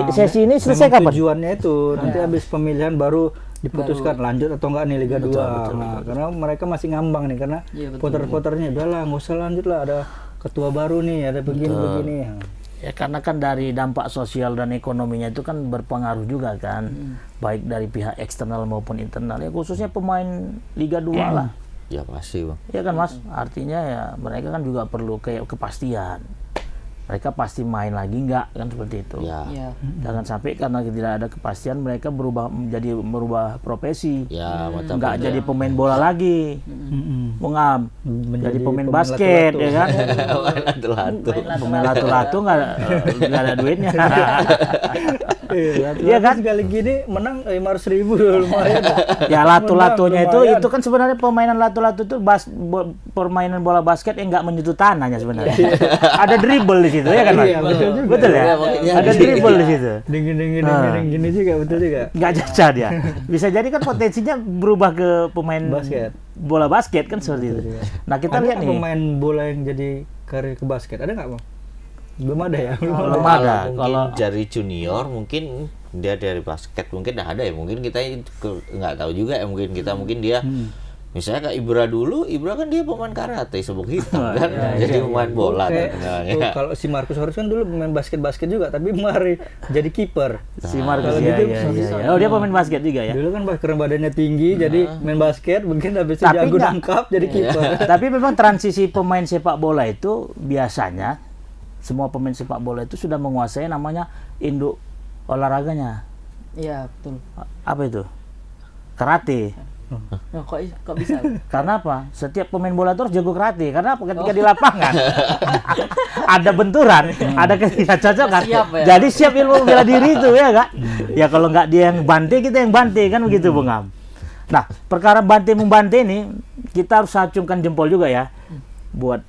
Sesi ini selesai Memang kapan? tujuannya itu nanti habis pemilihan baru diputuskan lanjut atau enggak nih Liga 2. Nah, karena mereka masih ngambang nih karena Iya, betul. voter-voternya udahlah nggak usah lanjut lah, ada ketua baru nih, ada begini. Ya karena kan dari dampak sosial dan ekonominya itu kan berpengaruh juga kan, baik dari pihak eksternal maupun internal. Ya khususnya pemain Liga 2 lah. Ya pasti bang. Ya kan Mas, artinya ya mereka kan juga perlu kayak kepastian. Mereka pasti main lagi nggak kan seperti itu. Ya. Ya. Jangan sampai karena tidak ada kepastian mereka merubah profesi. Ya mata Nggak jadi pemain bola lagi. Mengam jadi pemain pemain basket latu-latu. ya kan. latu-latu. Pemain latu-latu nggak ada duitnya. Iya Iya kan? sekali gini menang 500.000 lumayan. Ya latu-latunya Lumayan. itu kan sebenarnya permainan latu-latu itu permainan bola basket yang nggak menyentuh tanahnya sebenarnya. Ada dribble di situ ya kan Mas? Iya, betul juga. Betul ya? Iya, makanya. Ada dribble di situ. Dingin gini juga, betul juga. Nggak cacat dia. Bisa jadi kan potensinya berubah ke pemain Basket. bola basket kan seperti itu. Nah kita Ada lihat nggak nih. pemain bola yang jadi karir ke basket? Ada nggak bang? Belum ada ya? Belum Kalau ada. mungkin Kalau dari junior mungkin dia dari basket mungkin ada ya, mungkin kita nggak tahu juga ya, mungkin kita mungkin dia misalnya kayak Ibra dulu, Ibra kan dia pemain karate sabuk hitam kan, jadi pemain bola Oke. terkenalnya. Oh, kalau si Marcus Horace kan dulu pemain basket juga, tapi mari jadi kiper. si Marcus Kalau ya, gitu ya, bisa. ya. Oh dia pemain basket juga ya. Dulu kan karena badannya tinggi, jadi main basket, mungkin habis itu Tapi jago nggak- nangkap jadi kiper. Tapi memang transisi pemain sepak bola itu biasanya semua pemain sepak bola itu sudah menguasai namanya induk olahraganya. Iya, betul. Apa itu? Karate. Nah, kok bisa? Karena apa? Setiap pemain bola itu harus jago karate. Karena apa? Ketika di lapangan ada benturan, ada ketidakcocokan. Siap ya? Jadi siap ilmu bela diri itu ya kak. Ya kalau nggak dia yang bantai, kita yang bantai kan begitu Bung Am. Nah perkara bantai membantai ini kita harus acungkan jempol juga ya buat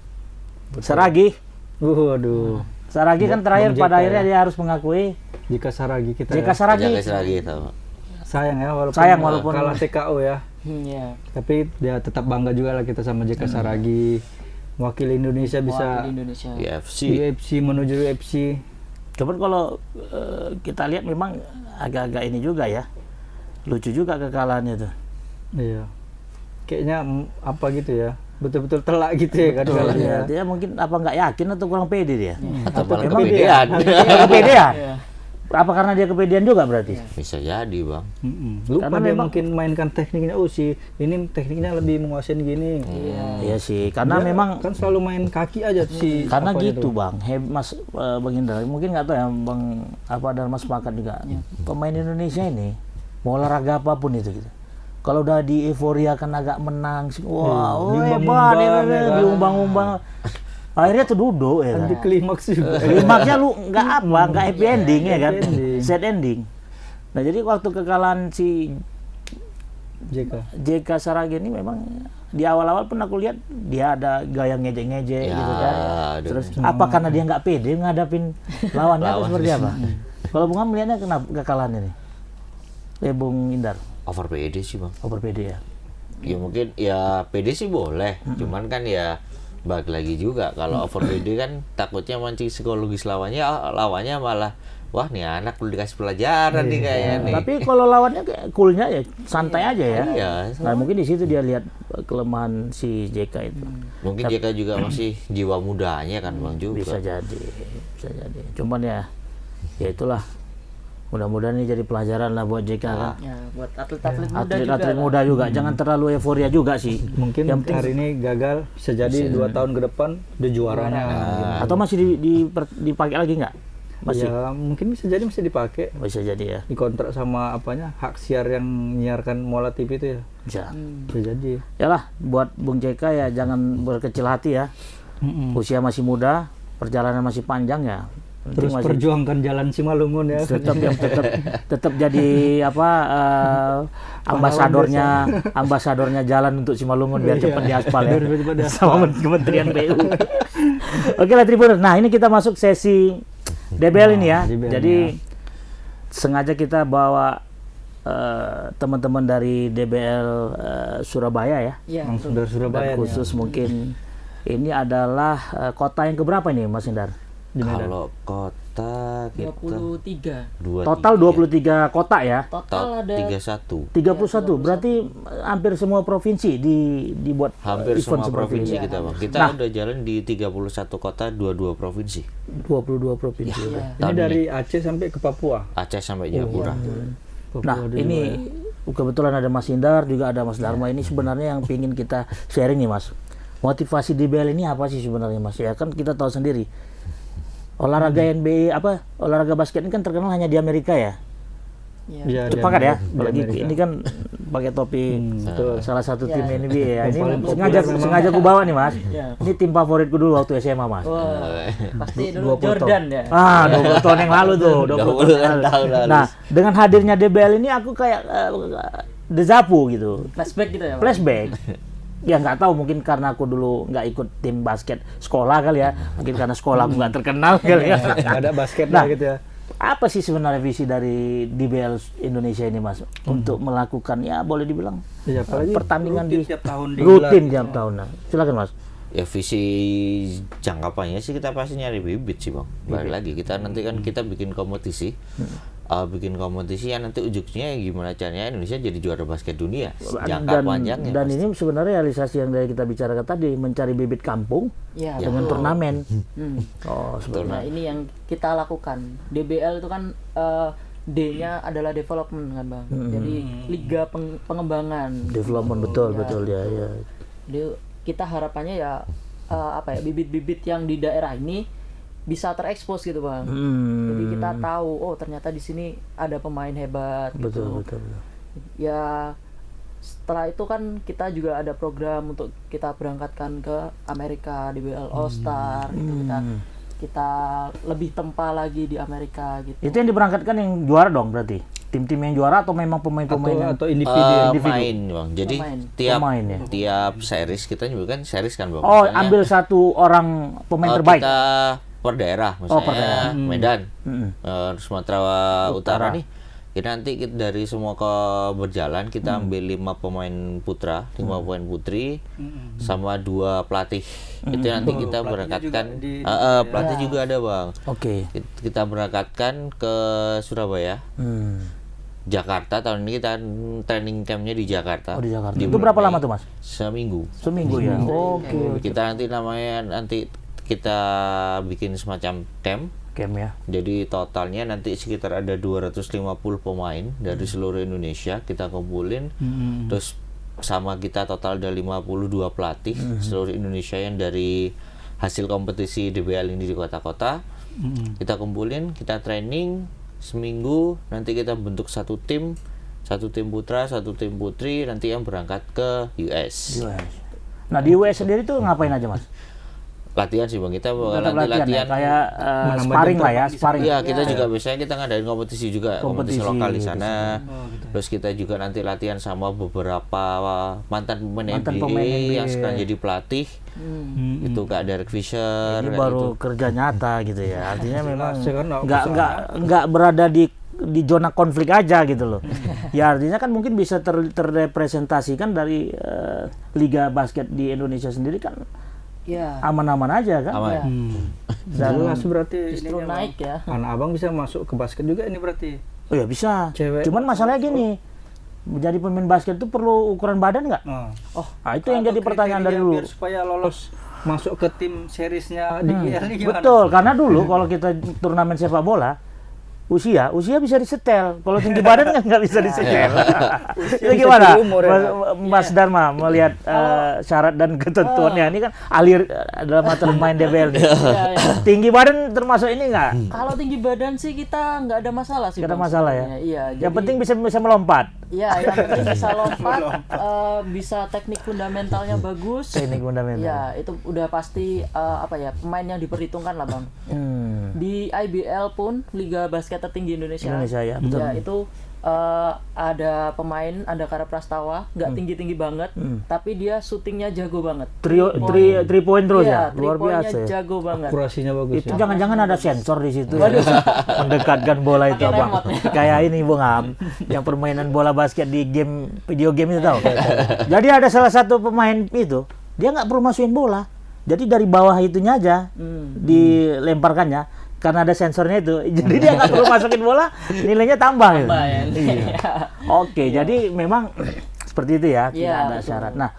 Saragi. Waduh. Saragi kan terakhir Bung pada Jeka akhirnya ya. dia harus mengakui Jika Saragi kita Jeka ya. Saragi Lagi itu. sayang ya walaupun, Sayang walaupun- kalah TKO ya. Iya. Tapi dia tetap bangga juga lah kita sama JK Saragi. Wakil Indonesia bisa Di Indonesia. UFC. UFC menuju UFC. Cuman kalau kita lihat memang agak-agak ini juga ya, lucu juga kekalahannya tuh. Iya. Kayaknya apa gitu ya. Betul-betul telak gitu ya kan kalau Ya, ya. dia mungkin apa nggak yakin atau kurang pede dia? Atau malah memang kepedean. Kepedean? Iya. Apa karena dia kepedean juga berarti? Bisa jadi bang. Lupa Karena dia memang- mungkin mainkan tekniknya. Oh si ini tekniknya lebih menguasai gini. Iya sih, karena Dia memang kan selalu main kaki aja si karena apanya gitu tuh. Bang, Mas Bang Indra, mungkin nggak tahu ya Bang apa dan Mas sepakat juga. Pemain Indonesia ini mau olahraga apapun itu gitu. Kalau udah di euforia kan agak menang, wah, diumbang-umbang, hebat, ya kan? diumbang-umbang. Akhirnya tuh duduk ya. Anti Kan? klimaks juga. Klimaksnya lu nggak apa, nggak happy ending ya kan, Happy ending. sad ending. Nah jadi waktu kekalahan si JK Saragi ini memang di awal-awal pun aku lihat dia ada gaya ngejek-ngejek Ya, gitu kan. aduh. Terus apa karena dia nggak pede ngadapin lawannya atau seperti apa? Kalau Bung Am melihatnya kenapa kekalahan ini? Bung Indar, Over PD sih bang. over pede ya. Ya mungkin ya PD sih boleh, cuman kan ya balik lagi juga kalau over PD kan takutnya mancing psikologis lawannya malah wah nih anak perlu dikasih pelajaran nih kayaknya nih. Tapi kalau lawannya kayak coolnya ya santai aja ya. Iya. Nah mungkin di situ dia lihat kelemahan si JK itu. Mungkin JK juga masih jiwa mudanya kan bang juga. Bisa jadi. Cuman ya itulah. Mudah-mudahan ini jadi pelajaran lah buat JK kan. Ya, buat atlet-atlet muda Atlet-atlet juga. muda juga, jangan terlalu euforia juga sih. Mungkin Yang penting hari ini gagal, bisa jadi 2 tahun ke depan udah juaranya. atau masih dipakai lagi nggak? Masih. Ya mungkin bisa jadi masih dipakai. Bisa jadi ya. Dikontrak sama apanya hak siar yang menyiarkan Mola TV itu ya. Bisa. Bisa jadi. Yalah, buat Bung JK ya jangan berkecil hati ya. Usia masih muda, perjalanan masih panjang ya. Penting Terus masih perjuangkan jalan Simalungun ya. tetap jadi apa ambasadornya jalan untuk Simalungun biar cepat diaspal ya. Biar cepat diaspal. Sama Kementerian PU. Oke lah Tribuners. Nah, ini kita masuk sesi DBL ini ya. DBL Jadi sengaja kita bawa teman-teman dari DBL Surabaya ya. Iya. Langsung dari Surabaya. Dan khusus mungkin ini adalah kota yang keberapa nih Mas Indar? Di Medan. Kalau kota kita 23. Total 23 kota ya. Total ada 31. 31 berarti hampir semua provinsi dibuat Hampir event semua seperti provinsi ini. kita, Bang. Kita Nah. udah jalan di 31 kota, 22 provinsi. 22 provinsi. Ini Tahun dari Aceh sampai ke Papua. Aceh sampai Jayapura. Nah, ini kebetulan ada Mas Indar, juga ada Mas Dharma. Ini sebenarnya yang pingin kita sharing nih, Mas. Motivasi DBL ini apa sih sebenarnya, Mas? Ya kan kita tahu sendiri. Olahraga NBA olahraga basket ini kan terkenal hanya di Amerika ya. Iya, Sepakat ya? di Apalagi Amerika. ini kan pakai topi salah satu tim NBA ya. Ini paling sengaja populer sengaja ku bawa nih, Mas. Iya. Ini tim favoritku dulu waktu SMA, Mas. Wah, pasti dulu 20 tahun. Jordan ya. 20 tahun yang lalu tuh, 20 tahun tahun lalu. Nah, dengan hadirnya DBL ini aku kayak deja vu gitu. Flashback gitu ya, Pak? Flashback. Ya nggak tahu, mungkin karena aku dulu nggak ikut tim basket sekolah kali ya. Mungkin karena sekolah aku nggak terkenal kali ya. Nggak ada basket Nah, lah gitu ya. Apa sih sebenarnya visi dari DBL Indonesia ini, Mas? Untuk melakukan, ya boleh dibilang, Ya, apalagi pertandingan rutin di tiap tahun rutin digelar. tiap tahun. Nah, silakan, Mas. Ya visi jangka panjangnya sih kita pasti nyari bibit sih, Bang. Balik lagi kita nanti kan kita bikin kompetisi. Bikin kompetisi yang nanti ujungnya gimana caranya Indonesia jadi juara basket dunia jangka panjangnya. Dan pasti. ini sebenarnya realisasi yang dari kita bicarakan tadi, mencari bibit kampung Iya, dengan betul. turnamen. Hmm. Oh, sebenarnya. Nah, ini yang kita lakukan. DBL itu kan D-nya adalah development kan, Bang. Jadi liga pengembangan. Development betul ya. Jadi kita harapannya ya bibit-bibit yang di daerah ini bisa terekspos gitu, Bang. Jadi kita tahu, oh ternyata di sini ada pemain hebat gitu. Betul. Ya setelah itu kan kita juga ada program untuk kita berangkatkan ke Amerika, DBL All Star gitu. Kita lebih tempa lagi di Amerika gitu. Itu yang diberangkatkan yang juara dong berarti. Tim-tim yang juara atau memang pemain-pemain yang atau individu. Main, Bang. Jadi Pemain. tiap ya? tiap series kita juga kan series kan, Bang. Oh, Misalnya, ambil satu orang pemain terbaik. Kita per daerah, misalnya per daerah. Medan, Sumatera Utara nih. Kita nanti dari semua ke berjalan kita ambil 5 pemain putra, 5 pemain putri, sama 2 pelatih. Itu nanti kita berangkatkan. Pelatih juga ada, Bang. Oke. Kita berangkatkan ke Surabaya. Jakarta tahun ini kita training campnya di Jakarta. Oh, di Jakarta. Di Itu bulan berapa Mei. lama tuh, Mas? Seminggu. Seminggu ya. Oke. Kita nanti kita bikin semacam camp. Camp ya. Jadi totalnya nanti sekitar ada 250 pemain dari seluruh Indonesia kita kumpulin. Terus sama kita total ada 52 pelatih seluruh Indonesia yang dari hasil kompetisi DBL ini di kota-kota. Kita kumpulin, kita training seminggu, nanti kita bentuk satu tim putra, satu tim putri, nanti yang berangkat ke US. Nah, di US sendiri tuh ngapain aja, Mas? Latihan sih, Bang. Kita bakal Tetap nanti latihan ya, latihan. kayak sparring lah ya, sparring. Iya, kita juga biasanya kita ngadain kompetisi juga, kompetisi lokal di gitu. sana. Terus kita juga nanti latihan sama beberapa mantan pemain NBA yang sekarang jadi pelatih. Itu Kak Derek Fisher. Ini kayak baru gitu. kerja nyata gitu ya. Artinya memang Sekarang nggak berada di zona konflik aja gitu loh. Ya artinya kan mungkin bisa terrepresentasikan dari liga basket di Indonesia sendiri kan Ya, aman-aman aja kan. Aman. ya. Jelas berarti Justru ininya, naik ya. Bang. Anak abang bisa masuk ke basket juga ini berarti. Oh ya bisa. Cewek. Cuman masalahnya gini, menjadi pemain basket itu perlu ukuran badan nggak? Nah, Ah itu yang jadi pertanyaan dari dulu. biar supaya lolos masuk ke tim seriesnya DBL ini gimana? Betul, karena dulu kalau kita turnamen sepak bola, usia bisa disetel. Kalau tinggi badan kan nggak bisa disetel. Itu gimana, bisa diumur ya, Mas Dharma melihat syarat dan ketentuannya? Ini kan alir dalam mata pemain DBL nih. Tinggi badan termasuk ini nggak? Kalau tinggi badan sih kita nggak ada masalah sih. Nggak ada Bang, masalah ya? sebenarnya. Iya. Yang penting bisa melompat. Iya, yang penting bisa lompat, bisa teknik fundamentalnya bagus. Teknik fundamental. Ya, itu udah pasti pemain yang diperhitungkan lah, Bang. Hmm. Di IBL pun Liga Basket tertinggi Indonesia. Indonesia ya, betul. Ya, itu ada pemain Andakara Prastawa, nggak tinggi-tinggi banget, tapi dia syutingnya jago banget. Three point terus Iya, ya, luar three-pointnya biasa ya. jago banget. Akurasinya bagus Itu ya. jangan-jangan ada sensor di situ ya. Mendekatkan bola itu Pakai Bang. remote ya. Kayak ini Bung Am, yang permainan bola basket di game video game itu tahu. Jadi ada salah satu pemain itu, dia nggak perlu masukin bola. Jadi dari bawah itunya aja dilemparkannya. Karena ada sensornya itu, jadi dia nggak perlu masukin bola, nilainya tambah. Gitu. Ya. Iya. Oke, jadi memang seperti itu ya, tidak Iya, ada betul. syarat. Nah,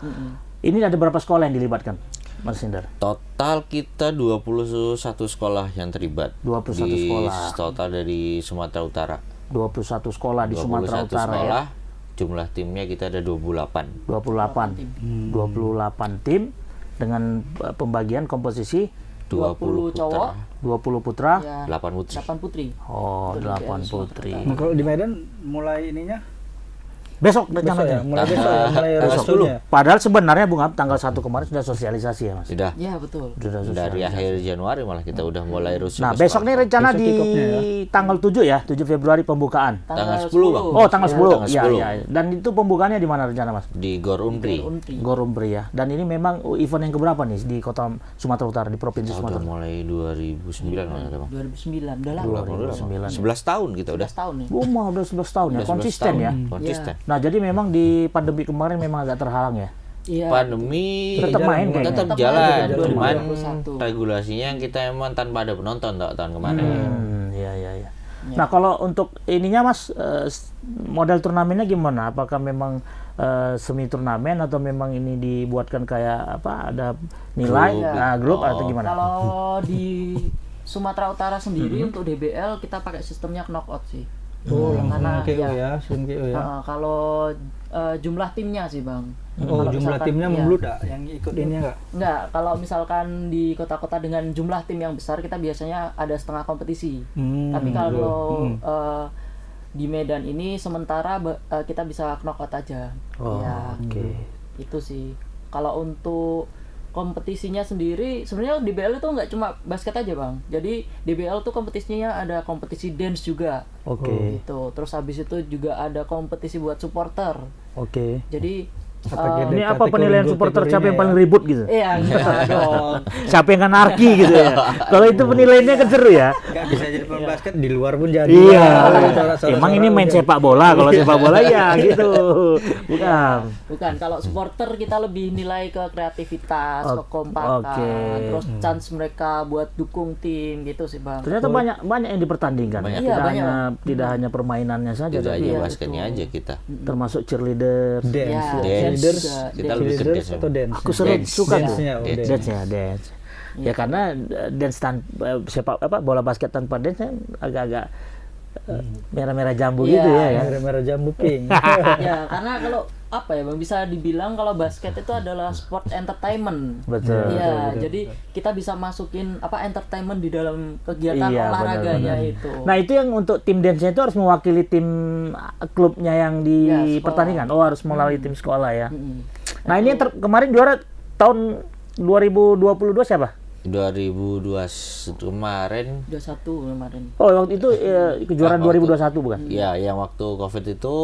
ini ada berapa sekolah yang dilibatkan, Mas Indar? Total kita 21 sekolah yang terlibat. 21 di sekolah. Total dari Sumatera Utara. 21 sekolah di 21 Sumatera Utara sekolah, ya. jumlah timnya kita ada 28. 28 tim dengan pembagian komposisi 20 cowok, 20 putra. ya, 8 putri. 8 putri. Oh, Untuk 8 DBL putri. Nah, kalau di Medan mulai ininya Besok besok ya, rencananya. mulai besok ya, mulai Besok. restunya. Padahal sebenarnya Bung Ab, tanggal 1 kemarin sudah sosialisasi ya, Mas. Sudah Ya betul. Sudah dari sosialisasi. akhir Januari malah kita udah mulai rusuh. Nah, ke besok nih sekolah. rencana Besok di kick-off-nya ya. tanggal 7 ya, 7 Februari pembukaan. Tanggal 10, Bang. Oh, tanggal 10. tanggal Ya, 10. ya. Dan itu pembukaannya di mana rencana, Mas? Di Gor Umpri. Gor Umpri ya. Dan ini memang event yang keberapa nih di kota Sumatera Utara, di provinsi Kita udah Sumatera? mulai 2009 malah Bang. 2009, udah lama. 2009. 11 tahun kita udah. 11 tahun nih. Udah 11 tahun ya, Udah 11 konsisten tahun. ya. Konsisten. Nah, jadi memang di pandemi kemarin memang agak terhalang ya. Iya. Pandemi Tetap main kayaknya. tetap Tetap jalan, main, cuman 2021. regulasinya yang kita emang tanpa ada penonton tahun kemarin. Iya, iya, iya. Nah, kalau untuk ininya Mas, model turnamennya gimana? Apakah memang semi turnamen atau memang ini dibuatkan kayak apa? Ada nilai, grup atau gimana? Kalau di Sumatera Utara sendiri untuk DBL kita pakai sistemnya knockout sih. Oh, Karena langsung KO ya, ya, langsung KO ya. kalau jumlah timnya sih Bang. Oh, Kalau jumlah misalkan- timnya iya. membludak yang ikut ini enggak? Enggak, kalau misalkan di kota-kota dengan jumlah tim yang besar kita biasanya ada setengah kompetisi. Tapi kalau di Medan ini sementara kita bisa knockout aja. Oh, Ya, oke. itu sih. Kalau untuk kompetisinya sendiri sebenarnya DBL itu nggak cuma basket aja Bang. Jadi DBL tuh kompetisinya ada kompetisi dance juga. Oke. Gitu. Terus habis itu juga ada kompetisi buat supporter. Oke. Jadi Ini apa penilaian supporter kategorinya siapa yang ya? paling ribut gitu? iya enggak dong. Siapa yang anarki gitu ya? Kalau itu penilaiannya kan seru ya. Enggak bisa jadi pemain basket di luar pun jadi. Iya. Suara-suara Emang ini pun main jadi. sepak bola. Kalau sepak bola ya gitu. Bukan. Bukan, kalau supporter kita lebih nilai ke kreativitas, Oh, kekompakan, oke. terus chance mereka buat dukung tim gitu sih Bang. Ternyata banyak yang dipertandingkan ya. Banyak. Iya, Tidak banyak. hanya tidak hanya permainannya saja, Tidak tapi aja Iya, basketnya aja kita. termasuk cheerleader. Dance. Ya, Dance. dance Kita juga. lebih ke Cheerleaders dance. atau dance? Aku Dance. suka tuh. Dance-nya, oh, Dance. dance. Dance-nya, dance. Ya karena dance sepak bola basket tanpa dance kan agak-agak merah-merah jambu Iya. gitu ya kan. Merah-merah jambu pink. Ya, karena kalau apa ya Bang, bisa dibilang kalau basket itu adalah sport entertainment. Betul. Iya, jadi kita bisa masukin apa entertainment di dalam kegiatan Iya, olahraganya benar-benar. itu. Nah itu yang untuk tim dance-nya itu harus mewakili tim klubnya yang di Ya, sekolah. pertandingan. Oh harus melalui tim sekolah ya. Mm-mm. Nah ini yang kemarin juara tahun 2022 siapa? 2002 kemarin 21 kemarin. Oh waktu itu kejuaraan 2021 bukan? ya yang waktu Covid itu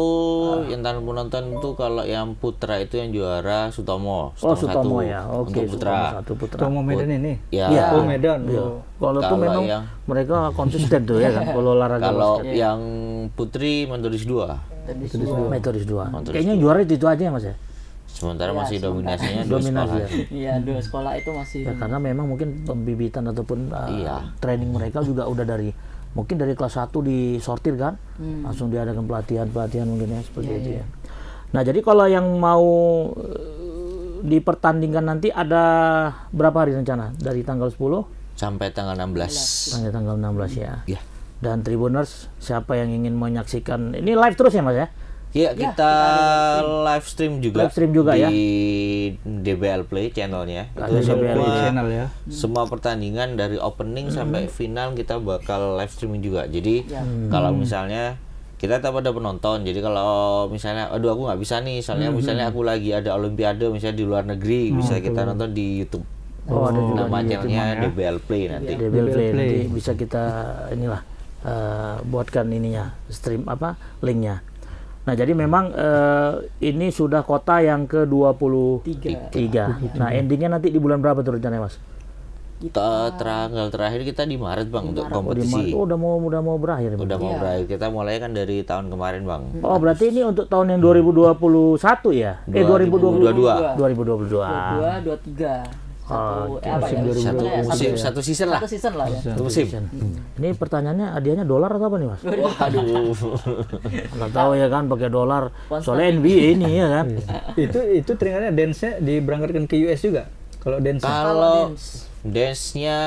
yang tanpa penonton itu kalau yang putra itu yang juara Sutomo. Oh Sutomo Sutomo 1 ya. Oke. Untuk putra. Sutomo satu putra. Tomo Medan ini. Ya. Iya. Oh, Medan. Iya. Oh. Kalau tuh Kalau memang yang- mereka konsisten tuh ya kan kalau olahraga Kalau basket. yang putri Mentoris 2. Metodis 2. Kayaknya juara itu aja ya Mas ya. Sementara masih dominasinya dua Dominasi sekolah. ya. Iya, dua sekolah itu masih Ya karena memang mungkin pembibitan ataupun Iya. training mereka juga udah mungkin dari kelas 1 disortir kan. Langsung diadakan pelatihan mungkin ya seperti itu ya. Nah, jadi kalau yang mau dipertandingkan nanti ada berapa hari rencana? Dari tanggal 10 Sampai tanggal 16. sampai tanggal 16 ya. Ya. Dan Tribuners, siapa yang ingin menyaksikan ini live terus ya Mas ya? Iya, kita live stream juga. Live stream juga di ya? DBL Play channelnya. Ada Itu DBL semua, channel ya. semua pertandingan dari opening sampai final kita bakal live streaming juga. Jadi kalau misalnya kita tetap ada penonton. Jadi kalau misalnya, aduh aku nggak bisa nih, soalnya misalnya aku lagi ada Olimpiade misalnya di luar negeri, bisa kita nonton di YouTube. Oh, ada juga Nama di channelnya DBL Play nanti. DBL Play nanti bisa kita inilah buatkan ininya, stream linknya. Nah, jadi memang ini sudah kota yang ke-23. Nah, endingnya nanti di bulan berapa tuh rencananya, Mas? Tanggal terakhir kita di Maret Bang untuk kompetisi. Udah mau berakhir. Udah mau berakhir. Kita mulai kan dari tahun kemarin Bang. Oh, berarti ini untuk tahun yang 2021 ya? 2022. 23. Satu season lah. Satu season lah ya. Satu musim. Ini pertanyaannya hadiahnya dolar atau apa nih, Mas? Aduh. Nggak tahu ya kan pakai dolar. Soalnya NBA ini ya kan. Itu teringatnya dance-nya diberangkatkan ke US juga. Kalau dance. Kalau dance-nya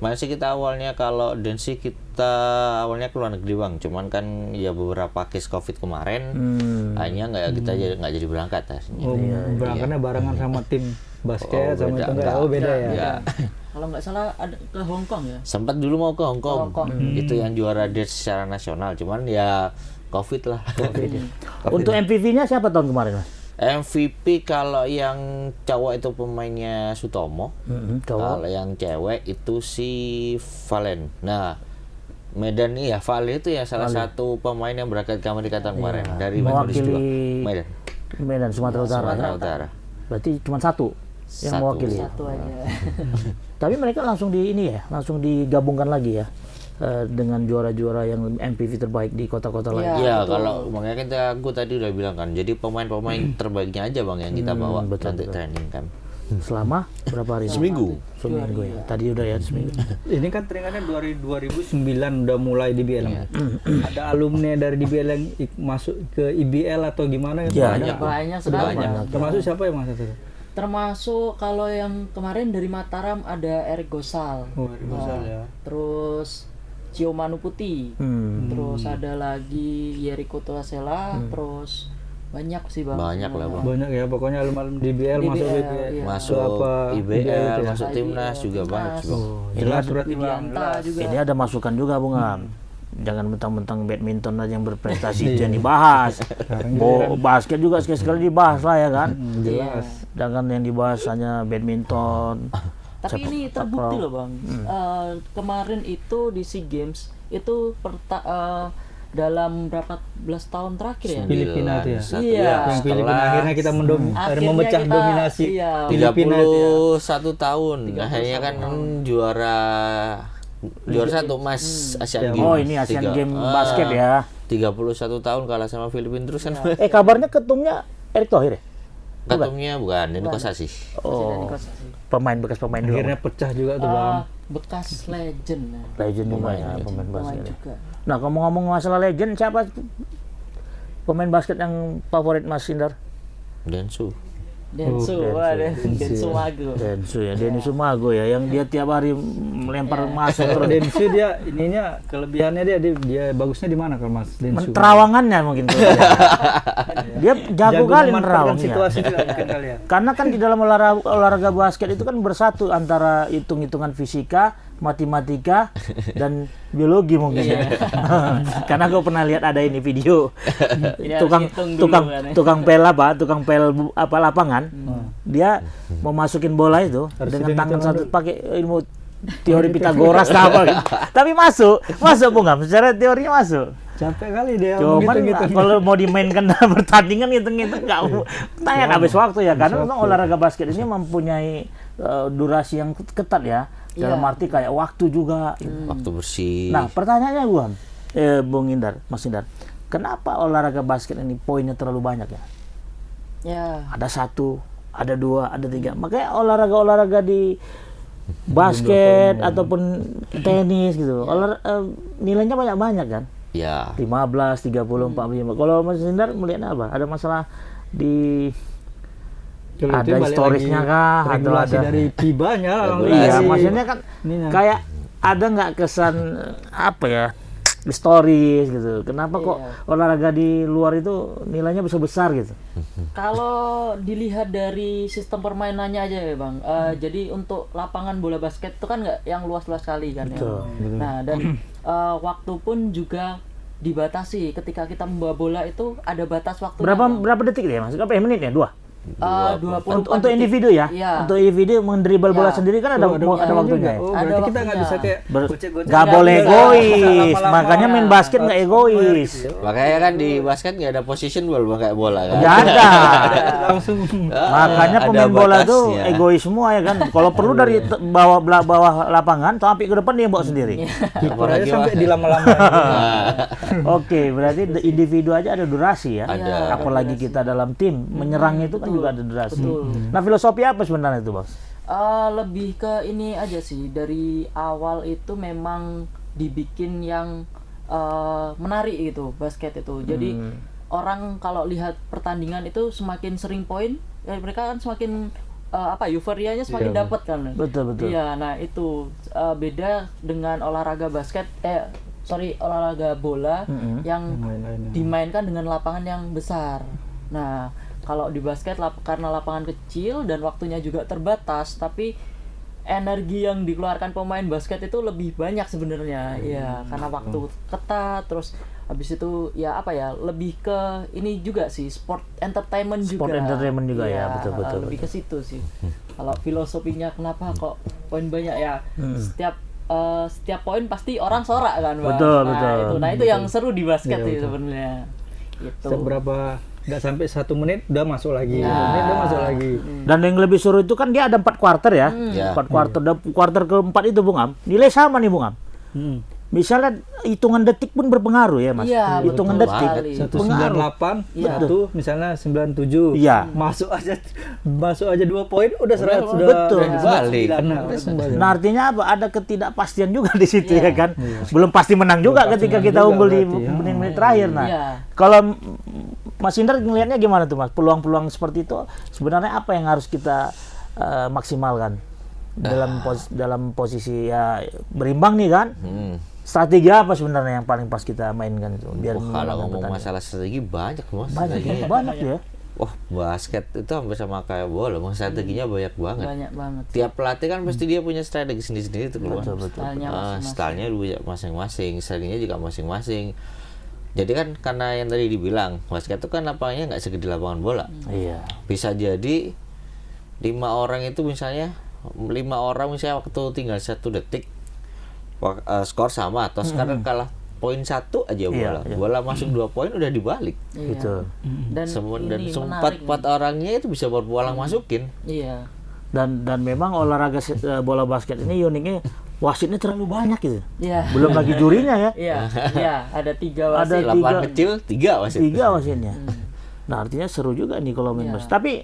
masih kita awalnya kalau dance kita awalnya ke luar negeri Bang. Cuman kan ya beberapa case Covid kemarin hanya kita nggak jadi berangkat aslinya. Berangkatnya barengan sama tim basket sama itu enggak. Beda ya. Kalau nggak salah ada ke Hong Kong ya. Sempat dulu mau ke Hong Kong. Itu yang juara dance secara nasional. Cuman ya Covid lah. Untuk MVP-nya siapa tahun kemarin, Mas? MVP kalau yang cowok itu pemainnya Sutomo. Kalau yang cewek itu si Valen. Nah, Medan ya, Valen itu ya salah satu pemain yang berangkat ke Amerika tahun kemarin dari mewakili Medan, Sumatera Utara. Berarti cuma satu yang mewakili. Satu aja. Tapi mereka langsung langsung digabungkan lagi ya. Dengan juara-juara yang MVP terbaik di kota-kota lain. Iya, kalau makanya aku tadi udah bilang kan, jadi pemain-pemain terbaiknya aja Bang yang kita bawa nanti training kan. Selama berapa hari? Seminggu ya. Tadi udah ya seminggu. Ini kan teringatnya 2009 udah mulai DBL. Ada alumni dari DBL yang masuk ke IBL atau gimana? Ya, banyak sekali. Termasuk siapa yang masuk itu? Termasuk kalau yang kemarin dari Mataram ada Eric Gosal. Eric Gosal ya. Terus Cio Manuputi. Terus ada lagi Yeriko Tuasela. Terus banyak sih Bang. Banyak lah Bang. Banyak ya, pokoknya alumni DBL masuk BBL. Iya. Masuk IBL, masuk timnas juga banyak sih Bang. Jelas berarti juga. Ini ada masukan juga Bung Am. Jangan mentang-mentang badminton aja yang berprestasi jangan dibahas. Basket juga sekali-sekali dibahas lah ya kan. Jelas. Jangan yang dibahas hanya badminton. Tapi ini terbukti loh Bang. Kemarin itu di SEA Games itu dalam berapa belas tahun terakhir ya? Filipina itu ya. Iya. Yang Filipina akhirnya kita memecah dominasi Filipina 31 tahun. Akhirnya kan juara satu emas Asian Games. Oh, ini Asian Games basket ya. 31 tahun kalah sama Filipina terus kan. Kabarnya ketumnya Erick Thohir ya? Ketumnya bukan, ini Kosasi. Oh, bekas pemain dulu. Akhirnya pecah juga tuh Bang. Bekas legend. Legend juga ya, pemain basket. Juga. Nah, ngomong masalah legend, siapa pemain basket yang favorit Mas Indar? Densu Mago. Densu ya, Denny Sumago ya, yang dia tiap hari melempar masuk terus. Densu dia ininya kelebihannya dia bagusnya di mana kalau Mas Densu? Terawangannya mungkin. Dia jago kali menerawang situasi juga mungkin kali ya. Karena kan di dalam olahraga basket itu kan bersatu antara hitung-hitungan fisika, matematika dan biologi mungkin ya. Karena gue pernah lihat ada ini video tukang pel lapangan, dia mau masukin bola itu dengan tangan satu pakai ilmu teori Pitagoras apa gitu. Tapi masuk Bung Am, secara teorinya masuk. Capek kali dia cuman kalau mau dimainkan dalam pertandingan ngitung-ngitung nggak tahan habis waktu ya, karena memang olahraga basket ini mempunyai durasi yang ketat ya. Dalam arti kayak waktu juga. Waktu bersih. Nah, pertanyaannya Bung Indar, Mas Indar, kenapa olahraga basket ini poinnya terlalu banyak ya? Ya. Ada 1, ada 2, ada 3. Makanya olahraga di basket ataupun tenis gitu, nilainya banyak kan? Ya. 15, 30, 45. Kalau Mas Indar melihat apa? Ada masalah di ada historisnya kah atau ada dari FIBA-nya? Iya, maksudnya kan kayak ada nggak kesan apa ya, historis gitu. Kenapa kok olahraga di luar itu nilainya bisa besar gitu? Kalau dilihat dari sistem permainannya aja ya Bang. Jadi untuk lapangan bola basket itu kan nggak yang luas-luas sekali kan. Betul. Ya. Nah, dan waktu pun juga dibatasi. Ketika kita membawa bola itu ada batas waktu. Berapa detik dia Mas? Berapa menit ya? 2 20 Untuk individu ya? Iya. Untuk individu mendribble bola Iya. sendiri kan ada waktunya ya? Oh, Ada berarti kita nggak waktunya. bisa kayak gocek-gocek. Nggak boleh egois, Lama-lama. makanya main basket nggak egois. Makanya kan di basket nggak ada position ball kayak bola kan. Nggak ada. Langsung. Makanya Ada pemain bola tuh batasnya. egois semua ya kan. Kalau perlu dari bawah lapangan sampai ke depan dia bawa sendiri. Kiper aja Apalagi sampai wah. dilama-lama. Oke, berarti individu aja ada durasi ya. Ada. Apalagi kita dalam tim menyerang itu kan juga ada durasi. Nah, filosofi apa sebenarnya itu, Bos? Lebih ke ini aja sih, dari awal itu memang dibikin yang menarik gitu basket itu. Jadi orang kalau lihat pertandingan itu semakin sering poin, ya mereka kan semakin euforianya semakin dapat kan. Betul. Iya, nah itu beda dengan olahraga basket olahraga bola yang dimainkan dengan lapangan yang besar. Nah, kalau di basket karena lapangan kecil dan waktunya juga terbatas, tapi energi yang dikeluarkan pemain basket itu lebih banyak sebenarnya. Iya, karena waktu ketat, terus habis itu ya lebih ke ini juga sih, sport entertainment juga. Sport entertainment juga ya, Iya, betul. lebih ke situ sih. Kalau filosofinya kenapa kok poin banyak ya, setiap poin pasti orang sorak kan, Bang. Betul. Nah, itu yang seru di basket sih sebenarnya. Gitu. Seberapa nggak sampai 1 menit udah masuk lagi. 1 menit udah masuk lagi. Dan yang lebih seru itu kan dia ada 4 kuarter ya. 4 kuarter. Dan kuarter keempat itu Bung Am, nilai sama nih Bung Am. Misalnya hitungan detik pun berpengaruh ya Mas. Iya, Hitungan betul detik. sekali. 198, Iya. satu misalnya 97. Iya. Masuk aja 2 poin udah sudah betul. Dibalik. Nah, artinya apa? Ada ketidakpastian juga di situ ya kan. Belum pasti menang juga ketika kita unggul di menit-menit terakhir. Nah, Iya. kalau Mas Indra ngelihatnya gimana tuh Mas? Peluang-peluang seperti itu sebenarnya apa yang harus kita maksimalkan dalam posisi ya berimbang nih kan? Strategi apa sebenarnya yang paling pas kita mainkan itu biar Kalau memenangkan ngomong pertandingan? masalah strategi banyak Mas. Banyak ya. Wah, basket itu hampir sama kayak bola, strateginya banyak banget. Banyak banget. Tiap pelatih kan pasti dia punya strategi sendiri-sendiri itu keluar. Stylenya masing-masing. Stylenya masing-masing, strateginya juga masing-masing. Jadi kan karena yang tadi dibilang, basket itu kan lapangannya nggak segede lapangan bola. Iya. Bisa jadi 5 orang itu misalnya waktu tinggal 1 detik skor sama atau sekarang kalah poin 1 aja bola. Iya. Bola masuk 2 poin udah dibalik. Iya. Betul. Dan Dan ini sempat menarik 4 orangnya itu bisa berpulang masukin. nih. Iya. Dan memang olahraga bola basket ini uniknya wasitnya terlalu banyak gitu. Iya. Belum lagi jurinya ya. Iya, ada 3 Ada wasit. Lapangan kecil 3 wasit. 3 wasitnya. Nah, artinya seru juga nih kalau main basket. Tapi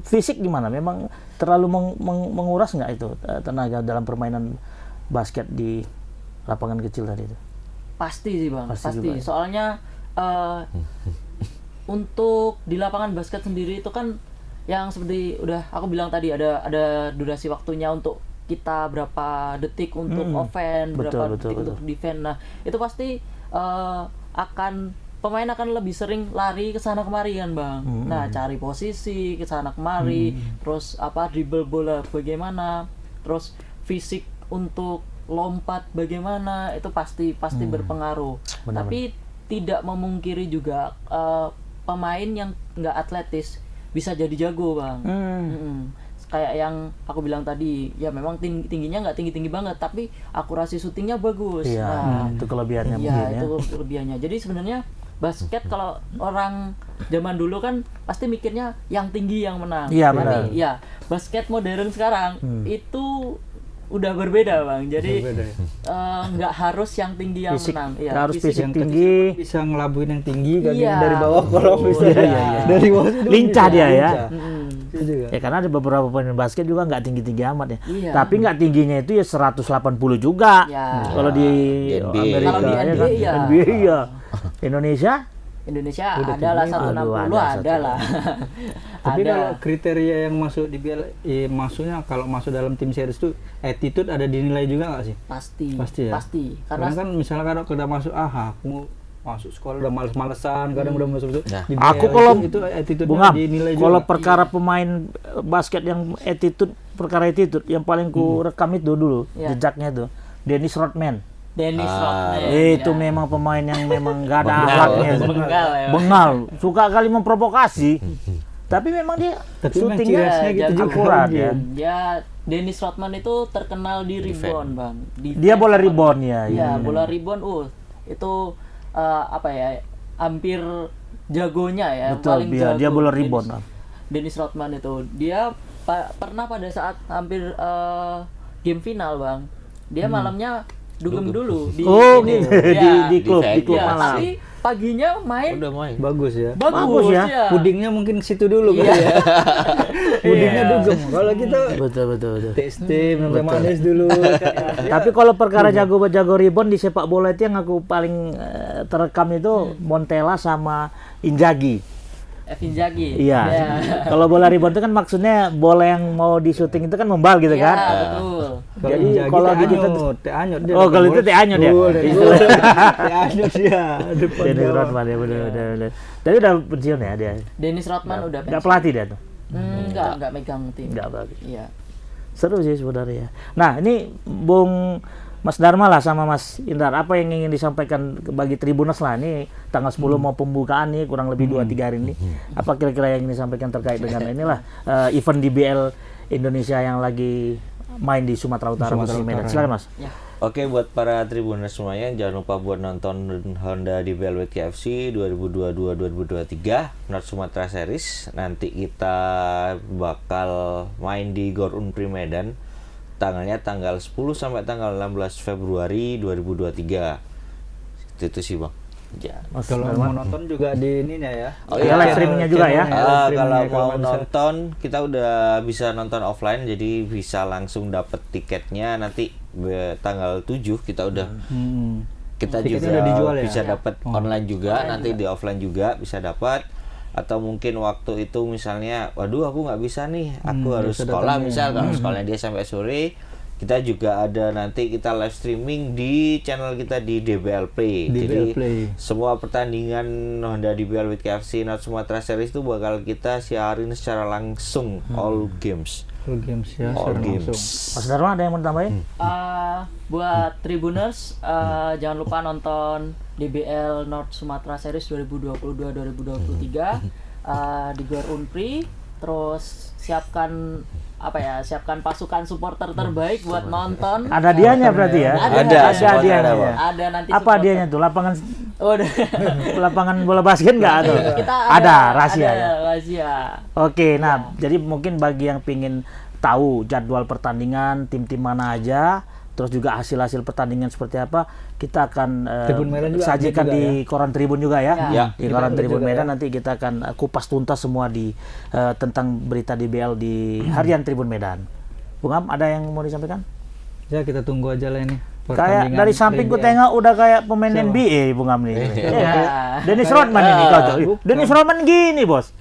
fisik gimana? Memang terlalu menguras nggak itu tenaga dalam permainan basket di lapangan kecil tadi itu? Pasti sih Bang, Pasti pasti. juga ya. Soalnya untuk di lapangan basket sendiri itu kan yang seperti udah aku bilang tadi, ada durasi waktunya untuk kita berapa detik untuk offense, berapa detik untuk defense. Nah, itu pasti pemain akan lebih sering lari ke sana kemari kan Bang. Nah, cari posisi ke sana kemari, terus dribble bola bagaimana, terus fisik untuk lompat bagaimana, itu pasti berpengaruh. Tapi tidak memungkiri juga pemain yang nggak atletis bisa jadi jago Bang. Kayak yang aku bilang tadi, ya memang tingginya nggak tinggi banget, tapi akurasi syutingnya bagus. Iya, Nah, itu kelebihannya iya, mungkin ya. itu kelebihannya. Jadi sebenarnya basket kalau orang zaman dulu kan pasti mikirnya yang tinggi yang menang. Iya, Tapi benar. ya basket modern sekarang itu udah berbeda Bang. Jadi nggak harus yang tinggi yang Fisik, menang. Iya, harus fisik Yang tinggi. kecil bisa ngelabuin yang tinggi kan Iya. dari bawah kolom bisa. Iya. Dari bawah itu Lincah bisa, dia ya. lincah. Itu juga. Ya karena ada beberapa pemain basket juga nggak tinggi-tinggi amat ya. Iya. Tapi nggak tingginya itu ya 180 juga. Ya. Kalau di NBA. Amerika Kalau di ya NBA kan. iya. NBA iya. Indonesia Indonesia adalah 160 ada adalah. Tapi Ada. kalau kriteria yang masuk di maksudnya kalau masuk dalam tim series itu attitude ada dinilai juga nggak sih? Pasti. Pasti ya? Karena Karena kan misalnya kalau udah masuk aku masuk sekolah udah males-malesan, kadang udah masuk Nah. Aku kalau itu attitude Bung Am, dinilai juga. kalau perkara pemain basket yang perkara attitude yang paling ku rekam itu dulu Iya. jejaknya itu Dennis Rodman. Dennis Rodman. Itu ya. memang pemain yang memang gak ada Bengal. akhlaknya. Bengal ya. Bengal, suka kali memprovokasi. Tapi memang dia Tapi memang syutingnya ciri-khasnya gitu jago. juga. akurat ya. Ya, Dennis Rodman itu terkenal di rebound, Bang. Dia bola rebound ya. Ya, bola rebound itu apa ya? Hampir jagonya ya, Betul, paling jago. dia bola rebound. Dennis Rodman itu. Dia pernah pada saat hampir game final, Bang. Dia malamnya dugem dulu di Oh, ini. gitu. Ya. di klub Ya, malam. tapi paginya main Udah main. Bagus ya. Bagus ya. Pudingnya mungkin situ dulu Iya. kali ya. Pudingnya dugem. Kalau kita Betul. testing sampai manis dulu. Tapi kalau perkara jago rebound di sepak bola itu yang aku paling terekam itu Montella sama Inzaghi. Inzaghi. Iya. Ya. Kalau bola rebound itu kan maksudnya bola yang mau di syuting itu kan membal gitu Iya, kan. betul. Jadi kalau di kita teh anyot dia. Oh, kalau itu teh anyot ya. Teh anyot dia. Depan Dennis gawang. Rodman ya benar. Tapi udah pensiun ya dia. Dennis Rodman udah Enggak pelatih dia tuh. enggak megang tim. Enggak pelatih. Iya. Seru sih sebenarnya. Nah, ini Bung Mas Dharma lah sama Mas Indra, apa yang ingin disampaikan bagi Tribuners lah, ini tanggal 10 mau pembukaan nih, kurang lebih 2-3 hari ini. Apa kira-kira yang ingin disampaikan terkait dengan inilah event DBL Indonesia yang lagi main di Sumatera Utara musim Medan. Silakan Mas. Ya. Oke, buat para Tribuners semuanya, jangan lupa buat nonton Honda DBL WKFC 2022-2023 North Sumatera Series. Nanti kita bakal main di Gor Unpri Medan. Tanggalnya tanggal 10 sampai tanggal 16 Februari 2023. Itu sih, Bang. Ya. Kalau mau nonton juga di ini ya. Oh iya, live streamingnya juga ya. Kalau mau nonton, kita udah bisa nonton offline, jadi bisa langsung dapet tiketnya nanti tanggal 7 kita udah kita Tiketnya juga udah dijual ya? bisa dapat online juga, nanti di offline juga bisa dapat. Atau mungkin waktu itu misalnya, waduh aku nggak bisa nih, aku harus sekolah misal, kalau sekolahnya dia sampai sore, kita juga ada nanti kita live streaming di channel kita di DBL Play. Jadi semua pertandingan Honda DBL with KFC North Sumatera Series itu bakal kita siarin secara langsung all games. All games ya. All games. Mas Dharma ada yang mau tambahin? Buat Tribuners, jangan lupa nonton DBL North Sumatera Series 2022-2023 di Gor Unpri. Terus siapkan pasukan supporter terbaik buat nonton. Ada hadiahnya berarti ya? Ada hadiahnya. Bang. Ada nanti Apa supporter. hadiahnya tuh? Udah. Lapangan bola basket nggak ada? Kita Ada rahasia. ada Ya? rahasia. Oke, nah jadi mungkin bagi yang pingin tahu jadwal pertandingan tim-tim mana aja, terus juga hasil-hasil pertandingan seperti apa, kita akan Tribun Medan juga sajikan ada juga di koran Tribun juga ya. Ya. Di koran Tribun Medan nanti kita akan kupas tuntas semua di tentang berita DBL di harian Tribun Medan. Bung Am, ada yang mau disampaikan? Ya kita tunggu aja lah ini. Kayak dari samping ku DBL. tengok udah kayak pemain Siapa? NBA Bung Am nih. Iya. Dennis Rodman ini kau tuh. bukan. Dennis Rodman gini, Bos.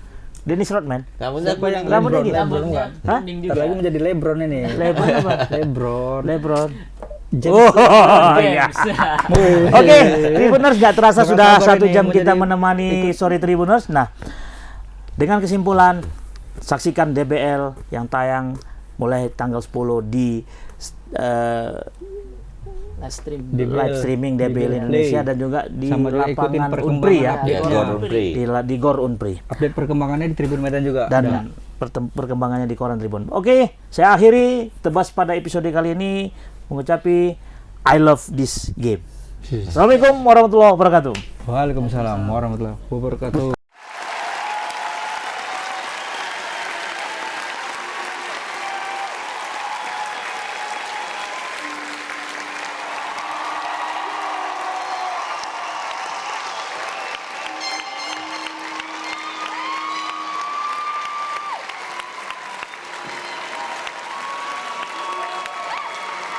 Dennis Rodman. Rambutnya Siapa yang Rambutnya LeBron? gini. Rambutnya Hah? kuning Ntar juga. lagi menjadi LeBron ini. Lebron apa? LeBron. Lebron. James. Oh iya. James. Oke, Tribuners, nggak terasa Apa sudah kabar 1 ini jam yang kita menjadi menemani Sore Tribuners. Nah, dengan kesimpulan, saksikan DBL yang tayang mulai tanggal 10 di Live stream. live streaming DBL Indonesia dan juga di Sama juga ikutin lapangan Unpri ya. ya, Gor Unpri. Di Gor Unpri. Update perkembangannya di Tribun Medan juga. Dan perkembangannya di koran Tribun. Oke, saya akhiri tebas pada episode kali ini mengucapi I love this game. Assalamualaikum warahmatullahi wabarakatuh. Waalaikumsalam warahmatullahi wabarakatuh.